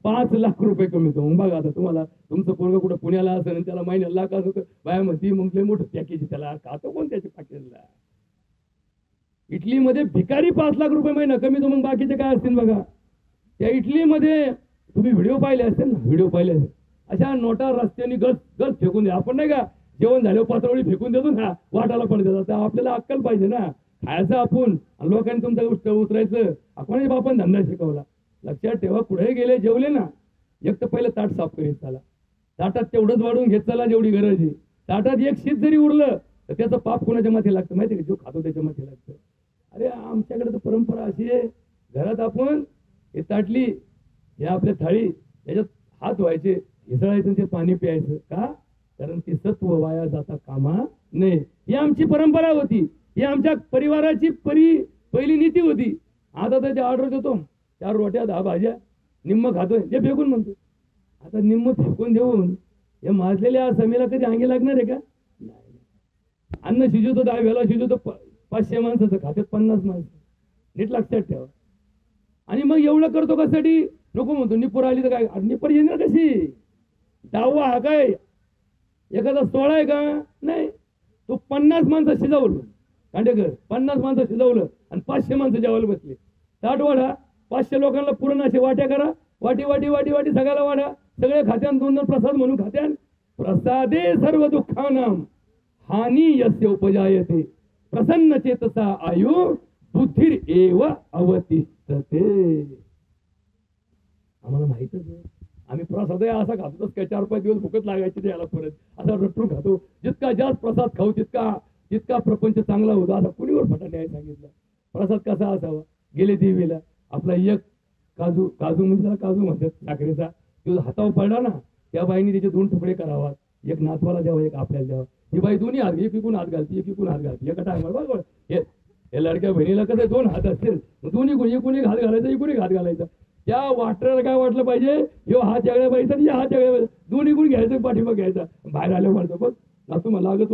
5 लाख रुपये कमीतो. मग बघा आता तुम्हाला तुमचं पोरगं कुठं पुण्याला असेल आणि त्याला महिन्याला लाख असं बाया म्हणती मग लय मोठं पॅकेज त्याला खातो कोण त्याच्या पॅकेजला? इटलीमध्ये भिकारी 5 लाख रुपये महिना कमीतो. मग बाकीचे काय असतील बघा. त्या इटलीमध्ये तुम्ही व्हिडिओ पाहिले असतील ना, व्हिडिओ पाहिले असेल, अशा नोटा रस्त्याने गज फेकून द्या. आपण नाही का जेवण झाल्यावर पातळी फेकून देतो ना, वाटाला पडत जातात. आपल्याला अक्कल पाहिजे ना, खायचं आपण. लोकांनी तुमचं उतरायचं. कोणाच्या बापान धंदा शिकवला? लक्षात ठेवा, कुठे गेले जेवले ना, एक तर पहिलं ताट साफ करीत चला. ताटात तेवढंच वाढून घेत चला जेवढी गरज आहे. ताटात एक शीत जरी उरलं तर त्याचं पाप कोणाच्या माथे लागतं माहिती का? जो खातो त्याच्या माथे लागतं. अरे आमच्याकडे तर परंपरा अशी आहे, घरात आपण हे ताटली, हे आपल्या थाळी, याच्यात हात व्हायचे, हिसळायचं, ते पाणी प्यायचं. का? कारण ती सत्व वाया जाता कामा नये. ही आमची परंपरा होती. ही आमच्या परिवाराची पहिली नीती होती. आता तर ते ऑर्डर देतो, 4 रोट्या 10 भाज्या, निम्म खातोय, जे फेकून म्हणतो. आता निम्म फेकून देऊन हे माजलेल्या समीला कधी अंगी लागणार आहे का? नाही. अन्न शिजवतो 10 वेळा शिजवतो, 500 माणसाचं खात्यात 50 माणसं. नीट लक्षात ठेवा. आणि मग एवढं करतो कशासाठी? नको म्हणतो निपूर आली तर काय? निपूर येणार कशी? डावा हा काय एखादा 16 आहे का? नाही. तो 50 माणसं शिजवलं, कांडेकर 50 माणसं शिजवलं आणि 500 माणसं जेवायला बसले. ताट वाढा, 500 लोकांना पूर्ण असे वाट्या करा, वाटी वाटी वाटी वाटी सगळ्याला वाढा. सगळे खात्यान 2-2 प्रसाद म्हणून खात्यान. प्रसादे सर्व दुःखानाम हानी यस्य उपजायते प्रसन्न चेतसा आयु बुद्धिर एव अवतिष्ठते. आम्हाला माहितच आहे. आम्ही प्रसाद असा खातो काय 4-5 दिवस भूकच लागायची त्याला, परत असा रटून खातो. जितका जास्त प्रसाद खाऊ तितका प्रपंच चांगला होतो. आता कुणीवर फटाने आहे सांगितलं? प्रसाद कसा असावा? गेले देवीला आपला एक काजू म्हणजे काजू म्हणतात साखरेचा, तो हातावर पडला ना, त्या बाईने त्याचे 2 तुकडे करावा. एक नातवाला द्यावा, एक आपल्याला द्यावा. ही बाई दोन्ही हात, एक इकून हात घालते, एक इकून हात घालते. एका टायमाला बरोबर हे लडक्या बहिणीला कसं 2 हात असतील, दोन्ही एकूण एक हात घालायचा, एकूण एक हात घालायचा. त्या वाटऱ्याला काय वाटलं पाहिजे? ह्यो हात जगल्या पाहिजे आणि हात जगल्या पाहिजे. दोन्ही गुण घ्यायचं, पाठीमाग घ्यायचा. बाहेर आल्या म्हणतो बघ ना, तुम्हाला अगं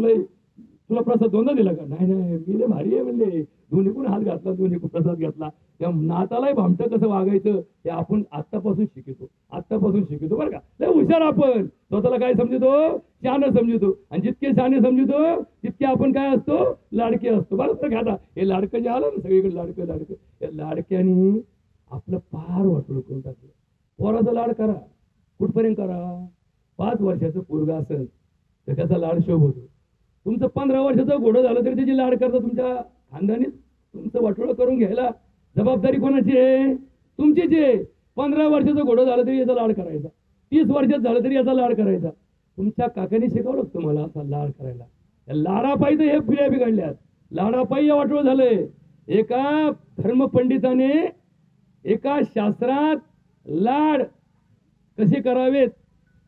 तुला प्रसाद 2दा दिला का? नाही मी लय भारी आहे म्हणले. दोन्ही गुण हात घातला, दोन्ही प्रसाद घेतला. त्या नातालाही भामटं कसं वागायचं हे आपण आत्तापासून शिकतो बरं का. लय हुशार आपण. स्वतःला काय समजतो? शहाणं समजतो. आणि जितके शहाणे समजतो तितके आपण काय असतो? लाडके असतो. बरोबर का? आता हे लाडकं जे आलं ना, सगळीकडे लाडकं या लाडक्यानी आपलं फार वाटोळ करून टाकलं. पोराचा लाड करा, कुठपर्यंत करा? 5 वर्षाचं पोरगा असेल तर त्याचा लाड शोभ होतो. तुमचं 15 वर्षाचं घोडं झालं तरी त्याची लाड करता तुमच्या खानदानी. तुमचं वाटोळं करून घ्यायला जबाबदारी कोणाची आहे? तुमचीच आहे. 15 वर्षाचं घोडं झालं तरी याचा लाड करायचा, 30 वर्षात झालं तरी याचा लाड करायचा. तुमच्या काकांनी शिकवलं तुम्हाला असा लाड करायला. लाडापायी तर हे पिढ्या बिघडल्यात. लाडापायी वाटोळ झालंय. एका धर्मपंडिताने एका शास्त्रात लाड कसे करावेत,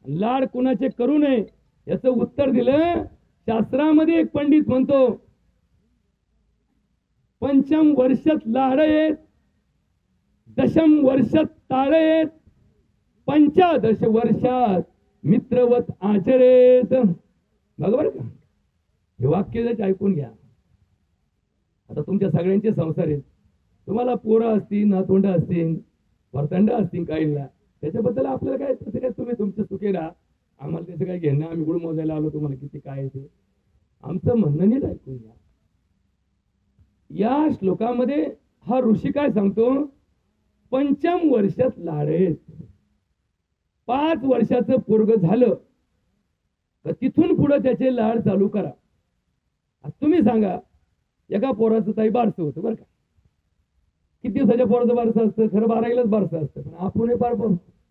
लाड कुणाचे करू नये याचं उत्तर दिलं. शास्त्रामध्ये एक पंडित म्हणतो, 5 वर्षात लाड आहेत, 10 वर्षात ताळ आहेत, 15 वर्षात मित्रवत आचरेत. बरोबर का? हे वाक्य जर ऐकून घ्या. आता तुमच्या सगळ्यांचे संसार आहेत. तुम्हाला पोरं असतील, नातवंड असतील, भरतंड असतील, काहींना त्याच्याबद्दल आपल्याला काय तसं काय तुम्ही तुमचं सुखे राहा, आम्हाला त्याचं काय घेणं, आम्ही गुळ मोजायला आलो तुम्हाला किती काय ते आमचं म्हणणं नीट ऐकून घ्या. या श्लोकामध्ये हा ऋषी काय सांगतो, पंचम वर्षात लाडेत, 5 वर्षाचं पोरग झालं तर तिथून पुढे त्याचे लाड चालू करा. तुम्ही सांगा, एका पोराचं ताई बारसं होतं बरं का, किती दिवसाच्या पोराचं बारसं असतं, खरं 12 बारसं असतं, पण आपण फार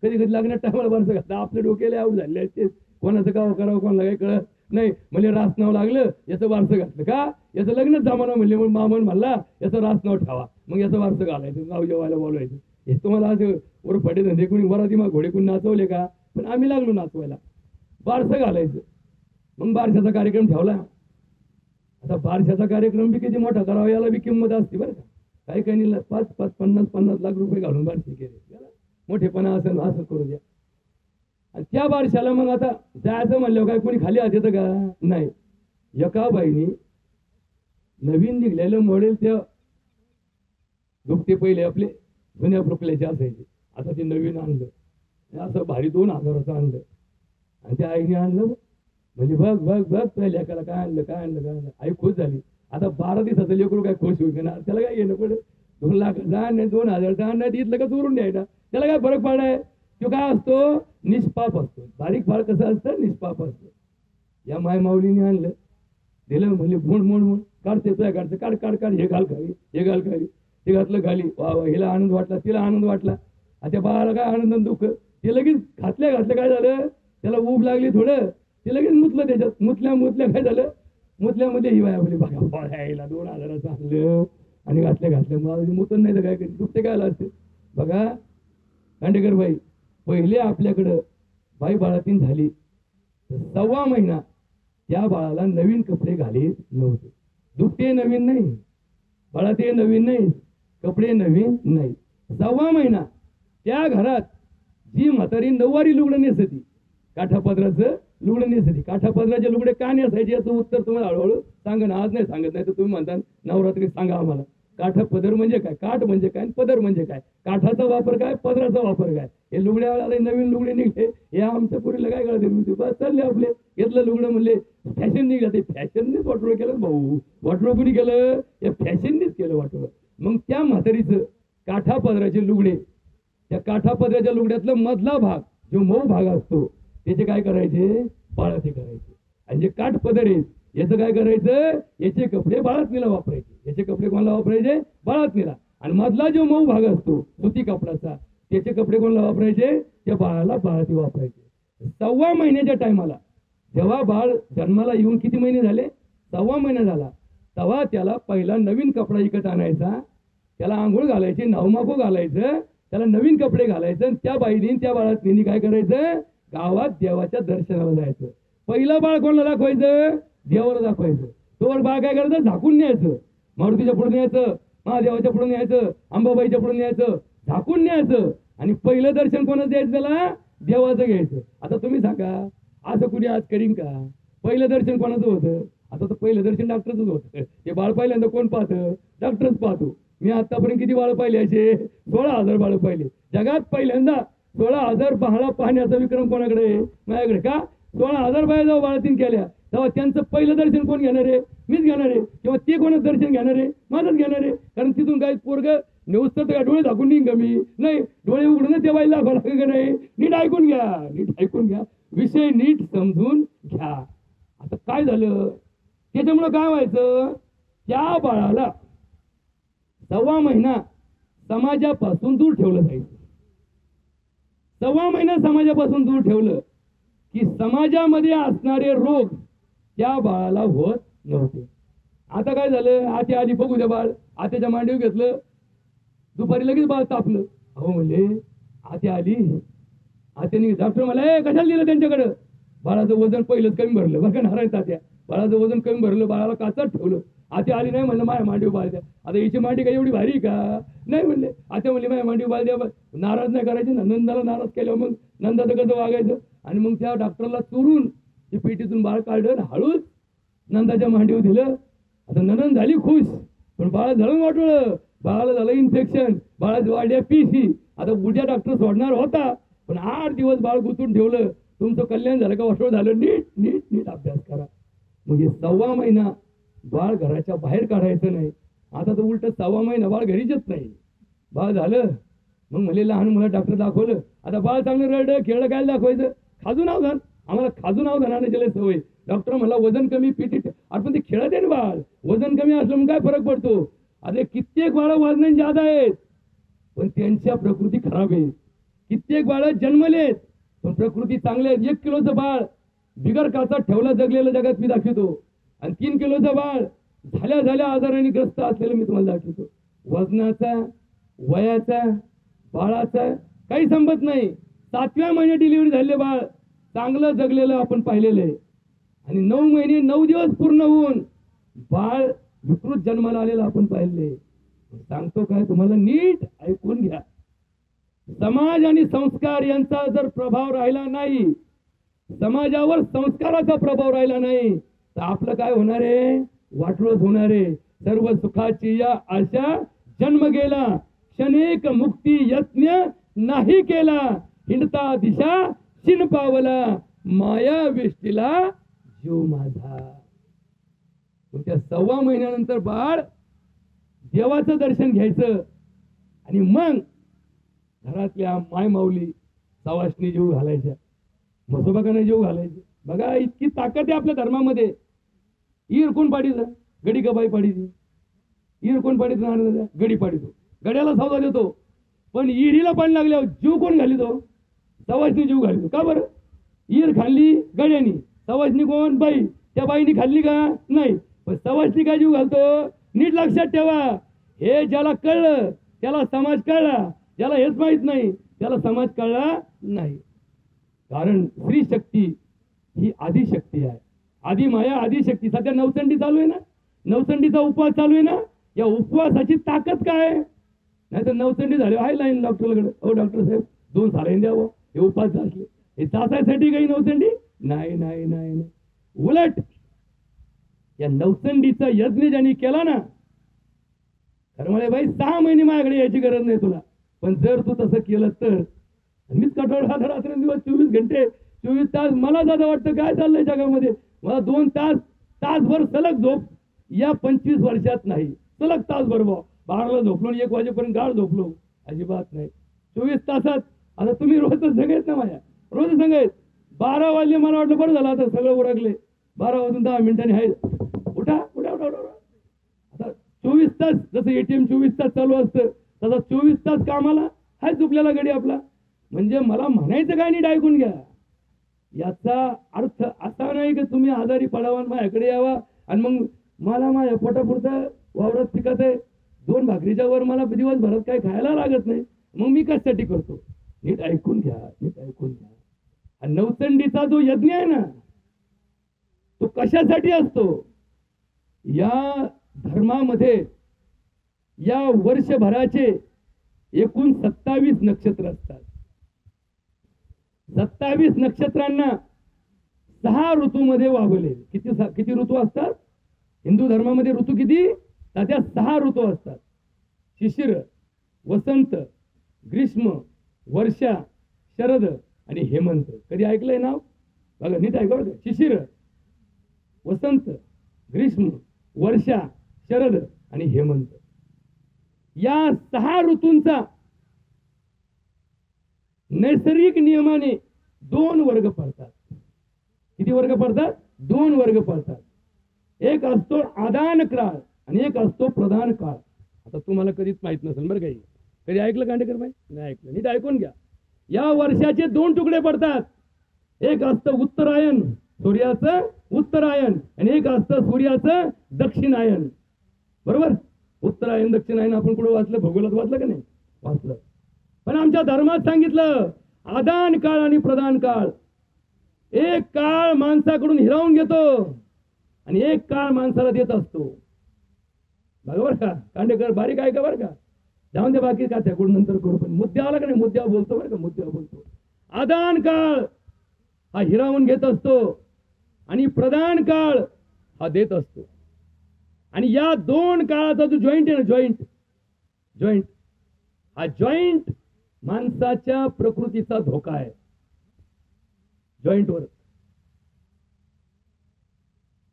कधी कधी लागण्यात टायमाला बारसं घातलं, आपले डोक्याला आऊट झाले ते कोणाचं गाव करावं कोणाला काही कळत नाही. म्हणजे रास नाव लागलं याचं बारसं घातलं का, याचं लग्नच जमाना म्हणले म्हणून मामन म्हणला याचं रास नाव ठेवा, मग याचं बारसं घालायचं, गाव जेवायला बोलवायचं. हे तुम्हाला असं वर फटे धंदे कोणी वराती मग घोडे कोणी नाचवले का, पण आम्ही लागलो नाचवायला, बारसं घालायचं. मग बारशाचा कार्यक्रम ठेवला. आता बारशाचा कार्यक्रम बी किती मोठा करावा याला बी किंमत असते बरं का. काही काही 5-5, 50-50 लाख रुपये घालून बारशी केले, याला मोठेपणा असं असं करू द्या. आणि त्या बारशाला मग आता जायचं म्हणल्यावर काय कोणी खाली हात येतं का, नाही. एका बाईनी नवीन निघलेलं मॉडेल त्या दुपटे पहिले आपले जुन्या प्रकल्याचे असायचे, आता ते नवीन आणलं, असं भारी 2000चं आणलं. आणि त्या आईने आणलं, म्हणजे बघ बघ बघ तुझ्या लेकाला काय आणलं काय आणलं काय आणलं. आई खुश झाली. आता 12 दिवसाचं लेकरू काय खुश होईल ना, त्याला काय येणं पडलं, 2 लाखाचं आण 2000चं आण, इथलं का चोरून द्यायचा, त्याला काय फरक पडाय. तो काय असतो, निष्पाप असतो. बारीक बाळ कसं असतं, निष्पाप असतं. या माय माऊलीने आणलं, दिलं, म्हणले मोड मोड मोड काढते तुझ्या काढते, काढ काढ काढ, हे घाल खाली हे घाल खाली, ते घातलं खाली. वा वा, हिला आनंद वाटला, तिला आनंद वाटला. त्या बाळाला काय आनंद दुःख, ते लगेच घातल्या घातलं काय झालं, त्याला ऊब लागली थोडं, ते लगेच मुतलं त्याच्यात. मुतल्या काय झालं, मुतल्यामध्ये ही बाया बोली बघा यायला 2000चं आणलं आणि घातल्या मला मुतन नाही तर काय करी दुखते काय असते. बघा दांडेकर बाई, पहिले आपल्याकडं बाई बाळातीन झाली 1.25 महिना त्या बाळाला नवीन कपडे घालीत नव्हते. दुपटे नवीन नाही, बाळाते नवीन नाही, कपडे नवीन नाही. 1.25 महिना त्या घरात जी म्हातारी 9वारी लुगडं नेसती, काठापदराचं लुगडं नेसती. काठापदराचे लुगडे का नेसायचे याचं उत्तर तुम्हाला हळूहळू सांगा. आज नाही सांगत, नाही तर तुम्ही म्हणता नवरात्री सांगा आम्हाला. काठपदर म्हणजे काय, काठ म्हणजे काय, पदर म्हणजे काय, काठाचा वापर काय, पदराचा वापर काय. हे लुगड्याला नवीन लुगडे निघले, हे आमच्या पुरीला काय कळते, बस चालले आपले घेतलं लुगडं, म्हणले फॅशन निघलं. ते फॅशननेच वाटोळं केलं भाऊ, वाटोळं कुणी केलं, या फॅशननेच केलं वाटोळं. मग त्या म्हातारीचं काठापदराचे लुगडे, त्या काठापदराच्या लुगड्यातलं मधला भाग जो मऊ भाग असतो त्याचे काय करायचे, बाळाचे करायचे. आणि जे काठपदर आहेत याचं काय करायचं, याचे कपडे बाळातणीला वापरायचे, याचे कपडे कोणाला वापरायचे, बाळातणीला. आणि मधला जो मऊ भाग असतो सुती कपड्याचा, त्याचे कपडे कोणाला वापरायचे, त्या बाळाला बाळाती वापरायचे. 1.25 महिन्याच्या टायमाला जेव्हा बाळ जन्माला येऊन किती महिने झाले, 1.25 महिना झाला, तेव्हा त्याला पहिला नवीन कपडा विकत आणायचा, त्याला आंघोळ घालायची, नवमाको घालायचं, त्याला नवीन कपडे घालायचं. आणि त्या बाईने त्या बाळातनी काय करायचं, गावात देवाच्या दर्शनाला जायचं. पहिलं बाळ कोणाला दाखवायचं, देवाला दाखवायचं. तोवर बाळ काय करायचं, झाकून न्यायचं, मारुतीच्या पुढे न्यायचं, महादेवाच्या पुढे न्यायचं, अंबाबाईच्या पुढे न्यायचं, झाकून न्यायचं. आणि पहिलं दर्शन कोणाचं द्यायचं, त्याला देवाचं घ्यायचं. आता तुम्ही सांगा, असं कुणी आज करीन का, पहिलं दर्शन कोणाचं होतं, आता तर पहिलं दर्शन डॉक्टरच होतं. ते बाळ पहिल्यांदा कोण पाहतं, डॉक्टरच पाहतो. मी आतापर्यंत किती बाळ पाहिले, असे 16,000 बाळ पाहिले जगात. पहिल्यांदा 16,000 बाळा पाहण्याचा विक्रम कोणाकडे आहे, माझ्याकडे. का 16,000 बाया जेव्हा बाळातीन केल्या तेव्हा त्यांचं पहिलं दर्शन कोण घेणार आहे, मीच घेणार आहे. किंवा ते कोणाचं दर्शन घेणार आहे, माझंच घेणार आहे. कारण तिथून काय पोरग नेऊस तर का डोळे झाकून निघ मी नाही, डोळे उघडून ते बाईला दाखवा लागेल का नाही. नीट ऐकून घ्या, नीट ऐकून घ्या, विषय नीट समजून घ्या. आता काय झालं, त्याच्यामुळं काय व्हायचं, त्या बाळाला 1.25 महिना समाजापासून दूर ठेवलं जायचं. 1.25 महिना समाजापासून दूर ठेवलं की समाजामध्ये असणारे रोग त्या बाळाला होत नव्हते. आता काय झालं, आते आधी बघू द्या बाळ, आत्याच्या मांडीवर घेतलं, दुपारी लगेच बाळ तापलं. अहो म्हणले आते आली, आत्याने डॉक्टर मला कशाला दिलं त्यांच्याकडं. बाळाचं वजन पहिलंच कमी भरलं बरं का, नारायण तात्या, बाळाचं वजन कमी भरलं, बाळाला काचात ठेवलं. आते आली नाही म्हणलं माझ्या मांडीवर बाळ द्या. आता हिची मांडी काय एवढी भारी का, नाही म्हणले. आत्या म्हणले माझ्या मांडीवर बाळ द्या. नाराज नाही करायचे ना, नंदाला नाराज केल्यावर मग नंदाचं कसं वागायचं. आणि मग त्या डॉक्टरला चोरून ते पेटीतून बाळ काढलं, हळूच नंदाच्या मांडीवर दिलं. आता नंदन झाली खुश, पण बाळा झालं वाटलं, बाळाला झालं इन्फेक्शन, बाळाची वाढल्या पिशी. आता उद्या डॉक्टर सोडणार होता, पण 8 दिवस बाळ गुंतून ठेवलं, तुमचं कल्याण झालं का वसळ झालं, नीट नीट नीट अभ्यास करा. मग हे 1.25 महिना बाळ घराच्या बाहेर काढायचं नाही. आता तर उलट 1.25 महिना बाळ घरीच येत नाही. बाळ झालं मग म्हणले लहान मुलं डॉक्टर दाखवलं, आता बाळ चांगलं रडलं खेळलं, काय दाखवायचं, खाजून आवधान. आम्हाला खाजून आवधान आणायची सवय. डॉक्टर म्हणला वजन कमी पीटी, आपण ते खेळत आहे ना बाळ, वजन कमी असलं मग काय फरक पडतो. अरे कित्येक बाळ वजन जादा आहेत पण त्यांच्या प्रकृती खराब आहे. कित्येक बाळ जन्मलेत पण प्रकृती चांगले आहेत. 1 किलोचं बाळ बिगर काचा ठेवला जगलेलं जगात मी दाखवतो, आणि 3 किलोचं बाळ झाल्या झाल्या आजाराने ग्रस्त असलेलं मी तुम्हाला दाखवतो. वजनाचा वयाचा बाळाचा काही संबंध नाही. 7व्या महिन्यात डिलिव्हरी झालेले बाळ चांगलं जगलेलं आपण पाहिलेलं आहे, आणि 9 महिने 9 दिवस पूर्ण होऊन बाळ विकृत जन्माला आलेलं आपण पाहिले. सांगतो काय तुम्हाला, नीट ऐकून घ्या. समाज आणि संस्कार यांचा जर प्रभाव राहिला नाही, समाजावर संस्काराचा प्रभाव राहिला नाही तर आपलं काय होणार आहे, वाटलोच होणार आहे. सर्व सुखाची या आशा जन्म गेला, क्षणिक मुक्ती यत्न नाही केला, हिंडता दिशा शिन पावला, माया विष्टीला जीव माझा. त्या 1.25 महिन्यानंतर बाळ देवाचं दर्शन घ्यायचं, आणि मग घरातल्या माय माऊली सवासनी जीव घालायच्या, म्हसोबाकाने जीव घालायचे. बघा इतकी ताकद आहे आपल्या धर्मामध्ये. ईर कोण पाडीचं, गडी गबाई पाडीची. ईर कोण पाडीत राहणार, गडी पाडीतो, गड्याला सौदा देतो. पण इरीला पाणी लागल्यावर जीव कोण घालितो, सवासनी जीव घालितो. का बरं, ईर खाल्ली गड्यानी, सवासनी कोण, बाई. त्या बाईनी खाल्ली का, नाही. पण सवासनी काय जीव घालतो, नीट लक्षात ठेवा. हे ज्याला कळलं त्याला समाज कळला, ज्याला हेच माहित नाही त्याला समाज कळला नाही. कारण स्त्री शक्ती ही आदिशक्ती आहे, आदी माया आदिशक्ती. सध्या नवचंडी चालू आहे ना, नवचंडीचा उपवास चालू आहे ना. या उपवासाची ताकद काय, नाही तर नवचंडी झाली आहे लाईन डॉक्टरकडे, हो डॉक्टर साहेब 2 सालाईन द्यावं, हे उपवास असले, हे चाचायसाठी काही नवचंडी नाही नाही नाही नाही. उलट या नवचंडीचा यज्ञ ज्यांनी केला ना, खरं म्हणजे बाई 6 महिने माझ्याकडे यायची गरज नाही तुला. पण जर तू तसं केलं तर मीच कठोर रात्रंदिवस 24 घंटे 24 तास मला जाता वाटतं काय चाललंय जगामध्ये. मला 2 तासभर सलग झोप या 25 वर्षात नाही. सलग तासभर 12ला झोपलो, 1 वाजेपर्यंत गाढ झोपलो, अजिबात नाही. 24 तासात आता तुम्ही रोजच सांगायच ना, माझ्या रोज सांगायच. 12 वाजले मला वाटलं बरं झालं आता सगळं उरकले, 12 वाजून 10 मिनिटांनी आहे उठा उठा उठा उठा. आता 24 तास जसं ATM 24 तास चालू असतं तसा 24 तास कामाला हाय झोपलेला गडी आपला. म्हणजे मला म्हणायचं काय, नीट ऐकून घ्या. याचा अर्थ असा नाही की तुम्ही आजारी पडावा माझ्याकडे यावा आणि मग मला माझ्या पोटापुरतं वावरात पिकत आहे, 2 भाकरीच्या वर मला दिवसभरात काही खायला लागत नाही, मग मी कशासाठी करतो. नीट ऐकून घ्या, नीट ऐकून घ्या. आणि नवचंडीचा जो यज्ञ आहे ना, तो कशासाठी असतो. या धर्मामध्ये या वर्षभराचे एकूण 27 नक्षत्र असतात. 27 नक्षत्रांना 6 ऋतूमध्ये वागवले. किती ऋतू असतात हिंदू धर्मामध्ये, ऋतू किती, त्या 6 ऋतू असतात. शिशिर, वसंत, ग्रीष्म, वर्षा, शरद आणि हेमंत. कधी ऐकलंय नाव, बघा नीट ऐका बरं. शिशिर, वसंत, ग्रीष्म, वर्षा, शरद आणि हेमंत. या 6 ऋतूंचा नैसर्गिक नियमाने 2 वर्ग पडतात. किती वर्ग पडतात, 2 वर्ग पडतात. एक असतो आदान काळ आणि एक असतो प्रदान काळ. आता तुम्हाला कधीच माहित नसेल बरं, काही कधी ऐकलं कांडेकर बाई, नाही ऐकलं, नीट ऐकून घ्या. या वर्षाचे 2 तुकडे पडतात. एक असतं उत्तरायण, सूर्याचं उत्तरायण, आणि एक असतं सूर्याचं दक्षिणायन. बरोबर, उत्तरायण दक्षिणायन आपण कुठं वाचलं, भूगोलात वाचलं का नाही, वाचलं. पण आमच्या धर्मात सांगितलं आदान काळ आणि प्रदान काळ. एक काळ माणसाकडून हिरावून घेतो आणि एक काळ माणसाला देत असतो. बरोबर का कांडेकर, बारीक आहे का बरं का, जाऊन दे बाकी का त्याकडून नंतर करू. पण मुद्दा आला का नाही, मुद्द्यावर बोलतो बरं का, मुद्द्यावर बोलतो. आदान काळ हा हिरावून घेत असतो आणि प्रदान काळ हा देत असतो. आणि या 2 काळाचा जो जॉईंट आहे ना, जॉईंट हा जॉईंट माणसाच्या प्रकृतीचा धोका आहे जॉईंटवर.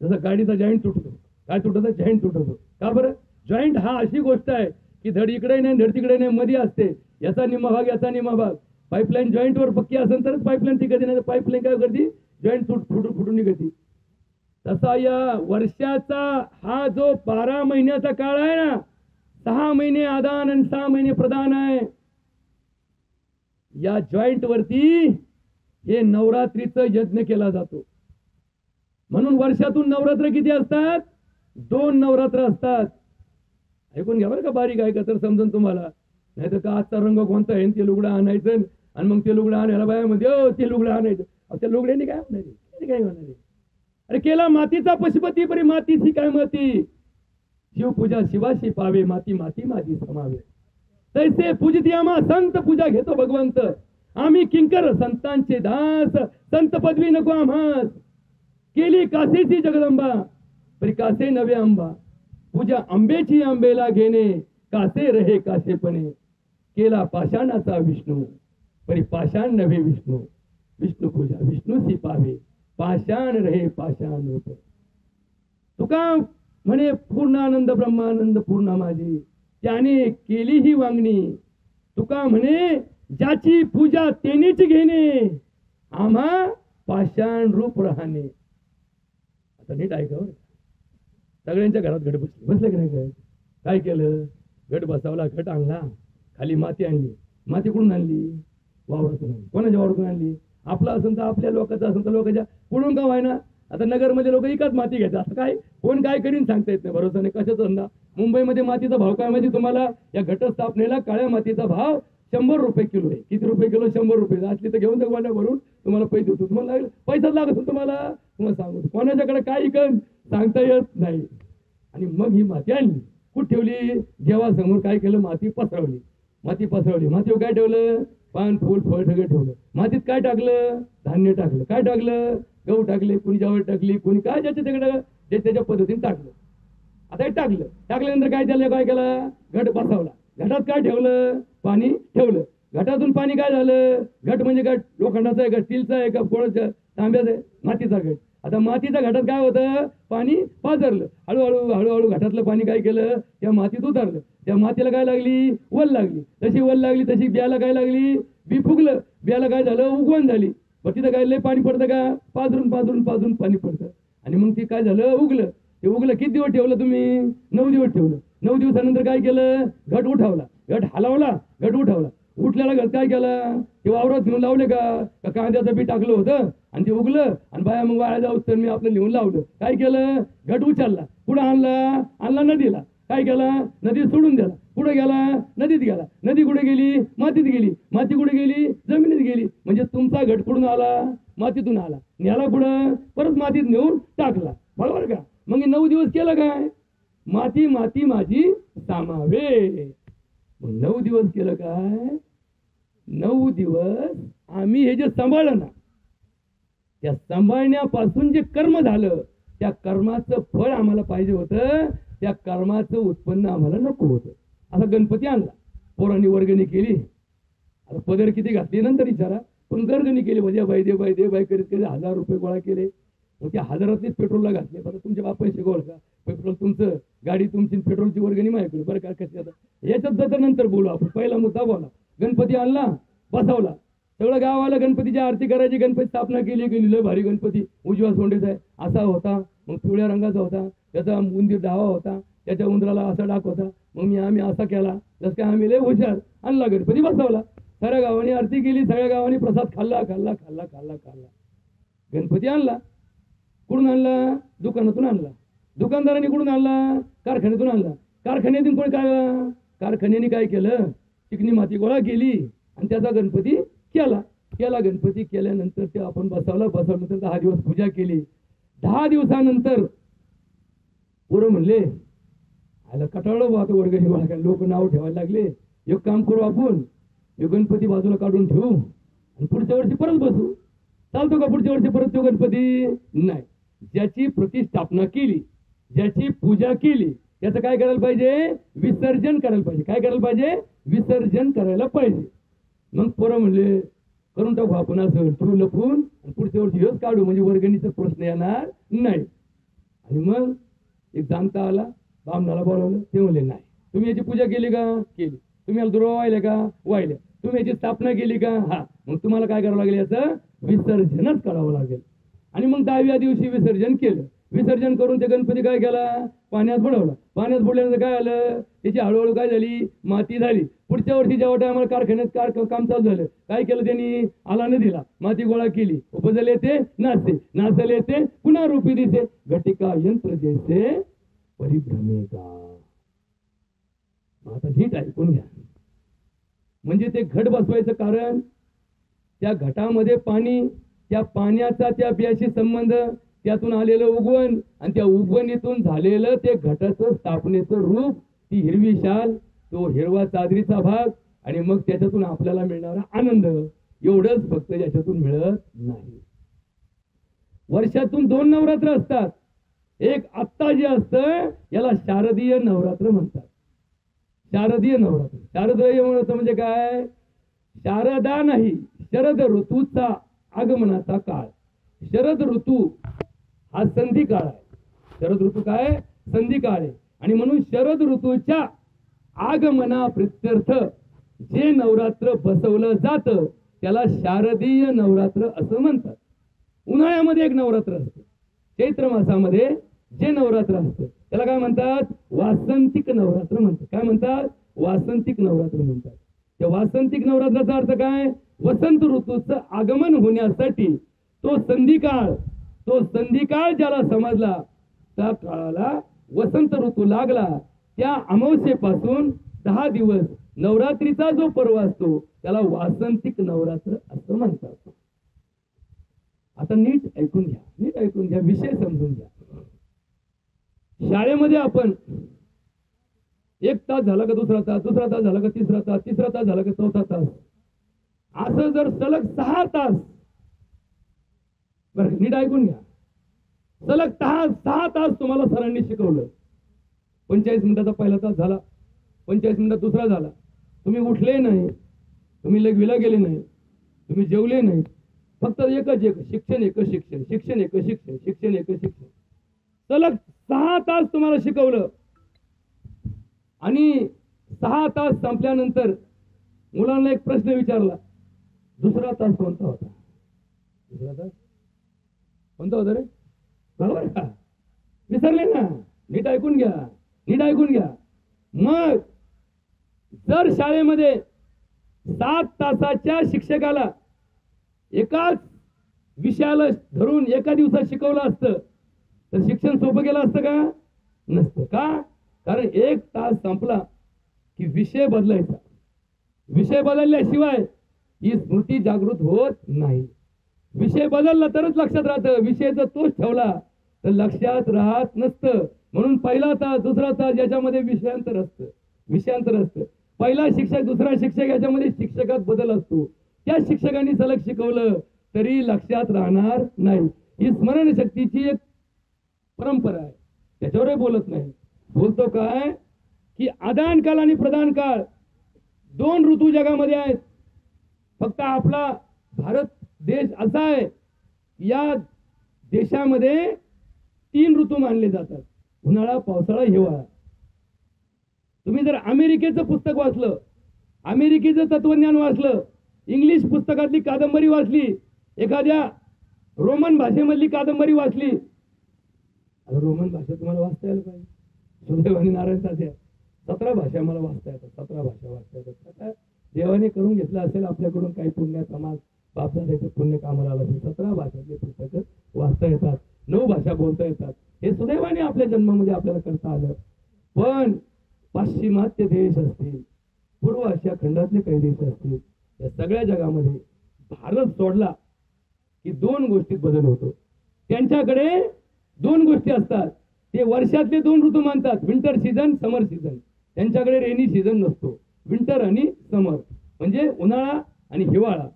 जसं गाडीचा जॉईंट तुटतो, काय तुटतो? जॉईंट तुटतो. का बरं? जॉईंट हा अशी गोष्ट आहे की धड इकडे नाही धड तिकडे नाही, मध्ये असते. याचा निम्मा भाग याचा निम्मा भाग. पाईपलाईन जॉईंटवर पक्की असेल तरच पाईपलाईन टिकते, नाही तर पाईपलाईन काय करते? जॉईंट फुटून निघते. तसा या वर्षाचा हा जो 12 महिन्याचा काळ आहे ना, 6 महिने आदान आणि 6 महिने प्रदान आहे. या जॉईंट वरती हे नवरात्रीचा यज्ञ केला जातो. म्हणून वर्षातून नवरात्र किती असतात? 2 नवरात्र असतात. ऐकून घ्या बरं का, बारीक ऐका तर समजून तुम्हाला. नाही तर का आजचा रंग कोणता आहे ते लुगडं आणायचं आणि मग ते लुगडं आणायला बायामध्ये ते लुगडं आणायचं. त्या लुगड्याने काय होणार आहे? काय होणार आहे? अरे केला मातीचा पशुपती परी मातीची काय माती. शिवपूजा शिवाशी पावे, माती माती माझी समावे. तैसे पूजित आम्हा संत पूजा घेतो भगवंत. आम्ही किंकर संतांचे दास, संत पदवी नको आम्हास. केली कासेची जगदंबा परी कासे नवे अंबा. पूजा आंबेची आंबेला घेणे, कासे रहे कासेपणे. केला पाषाणाचा विष्णू परी पाषाण नव्हे विष्णू. विष्णू पूजा विष्णूची पावे, पाषाण रहे पाषाण रूप. तुका म्हणे पूर्ण आनंद ब्रह्मानंद पूर्ण माझी, त्याने केली ही वांगणी. तुका म्हणे ज्याची पूजा तेनेच घेणे, आम्हा पाषाण रूप राहणे. आता नीट ऐकावर. सगळ्यांच्या घरात घट बसले की नाही? घट काय केलं? घट बसावला, घट आणला, खाली माती आणली. माती कुठून आणली? वावरातून आणली. कोणाच्या वावरातून आणली? आपला असेल तर आपल्या लोकांचा, असेल तर लोकांच्या. कुठून का व्हायना? आता नगरमध्ये लोक एकाच माती घेतात. असं काय कोण काय करीन सांगता येत नाही. भरोसा नाही कशाचा धंदा. मुंबईमध्ये मातीचा भाव काय माहिती तुम्हाला? या घटस्थापनेला काळ्या मातीचा भाव 100 रुपये किलो आहे. किती रुपये किलो? 100 रुपये. असली तर घेऊन जा भरून, तुम्हाला पैसे देतो. तुम्हाला लागले पैसाच लागत तुम्हाला सांगू. कोणाच्याकडे काय इकन सांगता येत नाही. आणि मग ही माती आणली, कुठे ठेवली? देवासमोर काय केलं? माती पसरवली. मातीवर काय ठेवलं? पान फूल फळ सगळं ठेवलं. मातीत काय टाकलं? धान्य टाकलं. काय टाकलं? गहू टाकले, कुणी ज्वारी टाकली, कुणी काय ज्याच्या तिकडं जे त्याच्या पद्धतीने टाकलं. आता हे टाकल्यानंतर काय झालं? काय केलं? घट बसवला. घटात काय ठेवलं? पाणी ठेवलं. घटातून पाणी काय झालं? घट म्हणजे घट लोखंडाचा आहे का, स्टीलचा आहे का, कोणाचा? तांब्याचा आहे, मातीचा घट. आता मातीच्या घटात काय होतं? पाणी पाझरलं. हळूहळू घटातलं पाणी काय केलं? त्या मातीत उतरलं. त्या मातीला काय लागली? वल लागली. तशी वल लागली तशी बियाला काय लागली? बी फुगलं. बियाला काय झालं? उगवण झाली. पण तिथं काय लय पाणी पडतं का? पाजरून पाणी पडतं. आणि मग ते काय झालं? उगलं. ते उगलं. किती दिवस ठेवलं तुम्ही? 9 दिवस ठेवलं. 9 दिवसानंतर काय केलं? घट उठवला. घट हलवला. घट उठवला. उठल्याला घट काय केला? ते वावरात घेऊन लावले का कांद्याचं बी टाकलं होतं आणि ते उगलं. आणि बाया मग वाया जाऊस तर मी आपलं लिहून लावलं. काय केलं? घट उचलला. कुठं आणला नदीला. काय केला? नदीत सोडून दिला. कुठे गेला? नदीत गेला. नदी कुठे गेली? मातीत गेली. माती कुठे गेली? जमिनीत गेली. म्हणजे तुमचा घट कुठून आला? मातीतून आला. न्याला कुठं? परत मातीत नेऊन टाकला. बरोबर का? मग 9 दिवस केलं काय? माती माती माझी सामावे. मग 9 दिवस केलं काय? 9 दिवस आम्ही हे जे सांभाळलं ना, त्या सांभाळण्यापासून जे कर्म झालं, त्या कर्माचं फळ आम्हाला पाहिजे होतं. त्या कर्माचं उत्पन्न आम्हाला नको होतं. असा गणपती आणला. पोरांनी वर्गणी केली. आता पदर किती घातली नंतर विचारा, पण वर्गणी केली. म्हणजे दे बाई करीत 1000 रुपये गोळा केले. मग त्या 1000तलीच पेट्रोलला घातले. बरं तुमच्या बापाने शिकवलं का? पेट्रोल तुमचं, गाडी तुमची, पेट्रोलची वर्गणी माहिती बरं का? कशी आता याच्यात तर नंतर बोलू आपण. पहिला मुद्दा बोला. गणपती आणला, बसवला. सगळं गावाला गणपतीची आरती करायची. गणपती स्थापना केली. लय भारी गणपती उजव्या सोंडेचा आहे. असा होता. मग पिवळ्या रंगाचा होता. त्याचा उंदीर डावा होता. त्याच्या उंदराला असा डाक होता. मग आम्ही असा केला. जसं काय आम्ही लय हुशार. आणला गणपती, बसवला. साऱ्या गावाने आरती केली. सगळ्या गावाने प्रसाद खाल्ला. गणपती आणला. कुठून आणला? दुकानातून आणला. दुकानदारांनी कुठून आणला? कारखान्यातून आणला. कारखान्यातून कोणी काय? कारखान्याने काय केलं? चिकणी माती गोळा केली आणि त्याचा गणपती केला. गणपती केल्यानंतर ते आपण बसवल्यानंतर 10 दिवस पूजा केली. 10 दिवसानंतर पोरं म्हणले, आला कटाळलो बा, वर्गणी गोळा केला. लोक नाव ठेवायला लागले. एक काम करू आपण, हे गणपती बाजूला काढून ठेवू आणि पुढच्या वर्षी परत बसू. चालतो का पुढच्या वर्षी परत तो गणपती? नाही. ज्याची प्रतिष्ठापना केली, ज्याची पूजा केली, त्याचं काय करायला पाहिजे? विसर्जन करायला पाहिजे. काय करायला पाहिजे? विसर्जन करायला पाहिजे. मग पोरं म्हणले करून टाकू आपण असं ठेवू लपून आणि पुढच्या वर्षी हेच काढू म्हणजे वर्गणीचा प्रश्न येणार नाही. आणि मग एक जाणता आला, बामणाला बोलावलं. ते म्हणले नाही, तुम्ही याची पूजा केली का? केली. तुम्ही याला दुर्वा वाहिल्या का? वाहिल्या. तुम्ही याची स्थापना केली का? हा. मग तुम्हाला काय करावं लागेल? याचं विसर्जनच करावं लागेल. आणि मग 10व्या दिवशी विसर्जन केलं. विसर्जन करून ते गणपती काय केला? पाण्यात बुडवला. पाण्यात बुडल्यानंतर काय आलं? त्याची हळूहळू काय झाली? माती झाली. पुढच्या वर्षी जेव्हा टायमाला कारखान्यात काम चालू झालं, काय केलं त्यांनी? आला नदीला माती गोळा केली. उपजले ते नाचते, नाचले ते पुन्हा रूपी दिसे, घटिका यंत्र जैसे परिभ्रमेगा. आता नीट ऐकून घ्या. म्हणजे ते घट बसवायचं कारण त्या घटामध्ये पाणी, त्या पाण्याचा त्या बियाशी संबंध, त्यातून आलेलं उगवण आणि त्या उगवणीतून झालेलं ते घटाचं स्थापनेचं रूप, ती हिरवी शाल, तो हिरवा चादरीचा भाग आणि मग त्याच्यातून आपल्याला मिळणारा आनंद, एवढंच फक्त याच्यातून मिळत नाही. वर्षातून 2 नवरात्र असतात. एक आत्ता जे असतं याला शारदीय नवरात्र म्हणतात. शारदीय नवरात्र. शारदीय नवरात्र म्हणजे काय? शारदा नाही, शरद ऋतूचा आगमनाचा काळ. शरद ऋतू हा संधी काळ आहे. शरद ऋतू काय? संधी काळ आहे. आणि म्हणून शरद ऋतूच्या आगमना प्रित्यर्थ जे नवरात्र बसवलं जातं त्याला शारदीय नवरात्र असं म्हणतात. उन्हाळ्यामध्ये एक नवरात्र असतं. चैत्र मासामध्ये जे नवरात्र असतं त्याला काय म्हणतात? वासंतिक नवरात्र म्हणतात. काय म्हणतात? वासंतिक नवरात्र म्हणतात. त्या वासंतिक नवरात्राचा अर्थ काय? वसंत ऋतूचं आगमन होण्यासाठी तो संधिकाळ ज्याला समजला त्या काळाला वसंत ऋतू लागला. त्या अमावस्येपासून 10 दिवस नवरात्रीचा जो पर्व असतो त्याला वासंतिक नवरात्र असं म्हणतात. आता नीट ऐकून घ्या, नीट ऐकून घ्या, विषय समजून घ्या. शाळेमध्ये आपण 1 तास झाला का दुसरा तास, दुसरा तास झाला का तिसरा तास, तिसरा तास झाला का चौथा तास, असं जर सलग 6 तास, बरं नीट ऐकून घ्या, सलग 6 तास तुम्हाला सरांनी शिकवलं. 45 मिनिटाचा पहिला तास झाला, 45 मिनिटात दुसरा झाला, तुम्ही उठले नाही, तुम्ही लघवीला गेले नाही, तुम्ही जेवले नाही, फक्त एकच शिक्षण, एकच शिक्षण, शिक्षण एकच शिक्षण, शिक्षण एकच शिक्षण. सलग 6 तास तुम्हाला शिकवलं. आणि 6 तास संपल्यानंतर मुलांना एक प्रश्न विचारला, दुसरा तास कोणता होता? दुसरा तास कोणता होता रे? बरोबर का? विसरले ना? नीट ऐकून घ्या, नीट ऐकून घ्या. मग जर शाळेमध्ये 7 तासाच्या शिक्षकाला एकाच विषयाला धरून एका दिवसात शिकवलं असतं तर शिक्षण सोपं गेलं असतं का? नसतं. का? कारण 1 तास संपला की विषय बदलायचा. विषय बदलल्याशिवाय ही स्मृती जागृत होत नाही. विषय बदलला तरच लक्षात राहतं. विषय जर तोच ठेवला तर लक्षात राहत नसतं. म्हणून पहिला तास, दुसरा तास याच्यामध्ये विषयांतर असतं. पहिला शिक्षक, दुसरा शिक्षक याच्यामध्ये शिक्षकात बदल असतो. त्या शिक्षकांनी सलग शिकवलं तरी लक्षात राहणार नाही. ही स्मरणशक्तीची एक परंपरा आहे. त्याच्यावरही बोलत नाही. बोलतो काय की आदान काळ आणि प्रदान काळ 2 ऋतू जगामध्ये आहेत. फक्त आपला भारत देश असा आहे, या देशामध्ये 3 ऋतू मानले जातात: उन्हाळा, पावसाळा, हिवाळा. तुम्ही जर अमेरिकेचं पुस्तक वाचलं, अमेरिकेचं तत्वज्ञान वाचलं, इंग्लिश पुस्तकातली कादंबरी वाचली, एखाद्या रोमन भाषेमधली कादंबरी वाचली, रोमन भाषा तुम्हाला वाचता यायला पाहिजे. सुदैव आणि नारायण साध्या 17 भाषा मला वाचता येतात. 17 भाषा वाचता येतात. देवाने करून घेतलं असेल आपल्याकडून काही पुण्य, समाज बापदादाचं पुण्य कामाला आलं असेल. 17 भाषातले पुस्तकं वाचता येतात, 9 भाषा बोलता येतात. हे सुदैवाने आपल्या जन्मामध्ये आपल्याला करता आलं. पण पाश्चिमात्य देश असतील, पूर्व आशिया खंडातले काही देश असतील, या सगळ्या जगामध्ये भारत सोडला की 2 गोष्टीत बदल होतो. त्यांच्याकडे 2 गोष्टी असतात. ते वर्षातले 2 ऋतू मानतात, विंटर सीझन, समर सीझन. त्यांच्याकडे रेनी सीझन नसतो. विंटर आणि समर म्हणजे उन्हाळा आणि हिवाळा.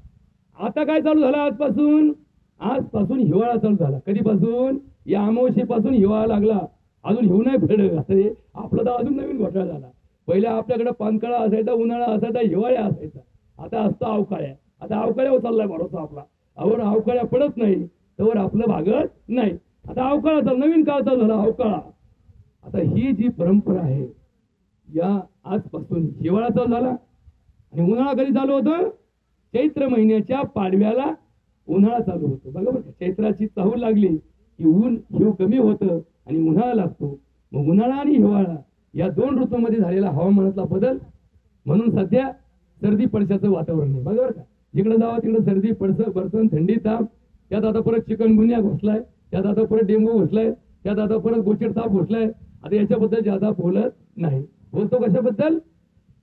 आता काय चालू झालं? आजपासून हिवाळा चालू झाला. कधीपासून? या अमावस्येपासून हिवाळा लागला. अजून हिव नाही पडलं. आपला तर अजून नवीन घोटाळा झाला. पहिल्या आपल्याकडे पानकाळा असायचा, उन्हाळा असायचा, हिवाळा असायचा. आता असतो अवकाळ्या. आता अवकाळ्यावर चाललाय भरोसा आपला. अवर अवकाळ्या पडत नाही तर आपलं भागत नाही. आता अवकाळा चालू, नवीन काळ चालू झाला अवकाळा. आता ही जी परंपरा आहे या आजपासून हिवाळा चालू झाला आणि उन्हाळा कधी चालू होतं? चैत्र महिन्याच्या पाडव्याला उन्हाळा चालू होतो. बघा बरं, चैत्राची चाहूल लागली की ऊन हिव कमी होतं आणि उन्हाळा लागतो. मग उन्हाळा आणि हिवाळा या दोन ऋतूमध्ये झालेला हवामानातला बदल, म्हणून सध्या सर्दी पडशाचं वातावरण आहे. बघा बरं का, जिकडे जावं तिकडे सर्दी पडसं बरसन थंडी ताप. त्यात आता परत चिकनगुन्या घुसलाय, त्यात आता परत डेंगू घुसलाय, त्यात आता परत गोचिड ताप घुसलाय. आता याच्याबद्दल ज्यादा बोलत नाही. बोलतो कशाबद्दल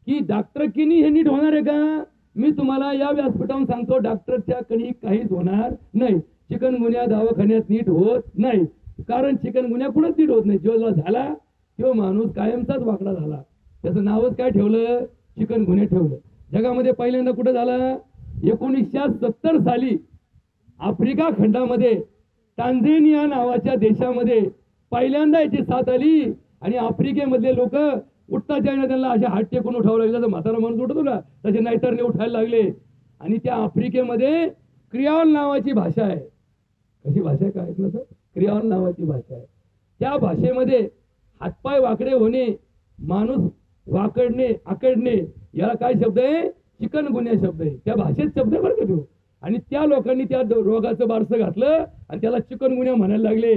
की डॉक्टर किनी हे नीट होणार आहे का? मी तुम्हाला या व्यासपीठावरून सांगतो, डॉक्टरच्या कधी काहीच होणार नाही. चिकनगुन्या दवाखान्यात नीट होत नाही. कारण चिकनगुन्या कुठंच नीट होत नाही. जो झाला तो माणूस कायमचाच वाकडा झाला. त्याचं नावच काय ठेवलं? चिकनगुन्या ठेवलं. जगामध्ये पहिल्यांदा कुठं झाला? 1970 साली आफ्रिका खंडामध्ये टांझेनिया नावाच्या देशामध्ये पहिल्यांदा याची साथ आली आणि आफ्रिकेमधले लोक उठताच्या त्यांना अशा हात टेकून उठावं लागलं. तर म्हातारा माणूस उठतो ना तसे नाहीतरने उठायला लागले. आणि त्या आफ्रिकेमध्ये क्रियाओल नावाची भाषा आहे. कशी भाषा आहे काय ऐकलं तर? क्रियाओल नावाची भाषा आहे. त्या भाषेमध्ये हातपाय वाकडे होणे, माणूस वाकडणे आकडणे याला काय शब्द आहे? चिकनगुन्या शब्द आहे. त्या भाषेत शब्द बरं का तो. आणि त्या लोकांनी त्या रोगाचं बारसं घातलं आणि त्याला चिकनगुन्या म्हणायला लागले.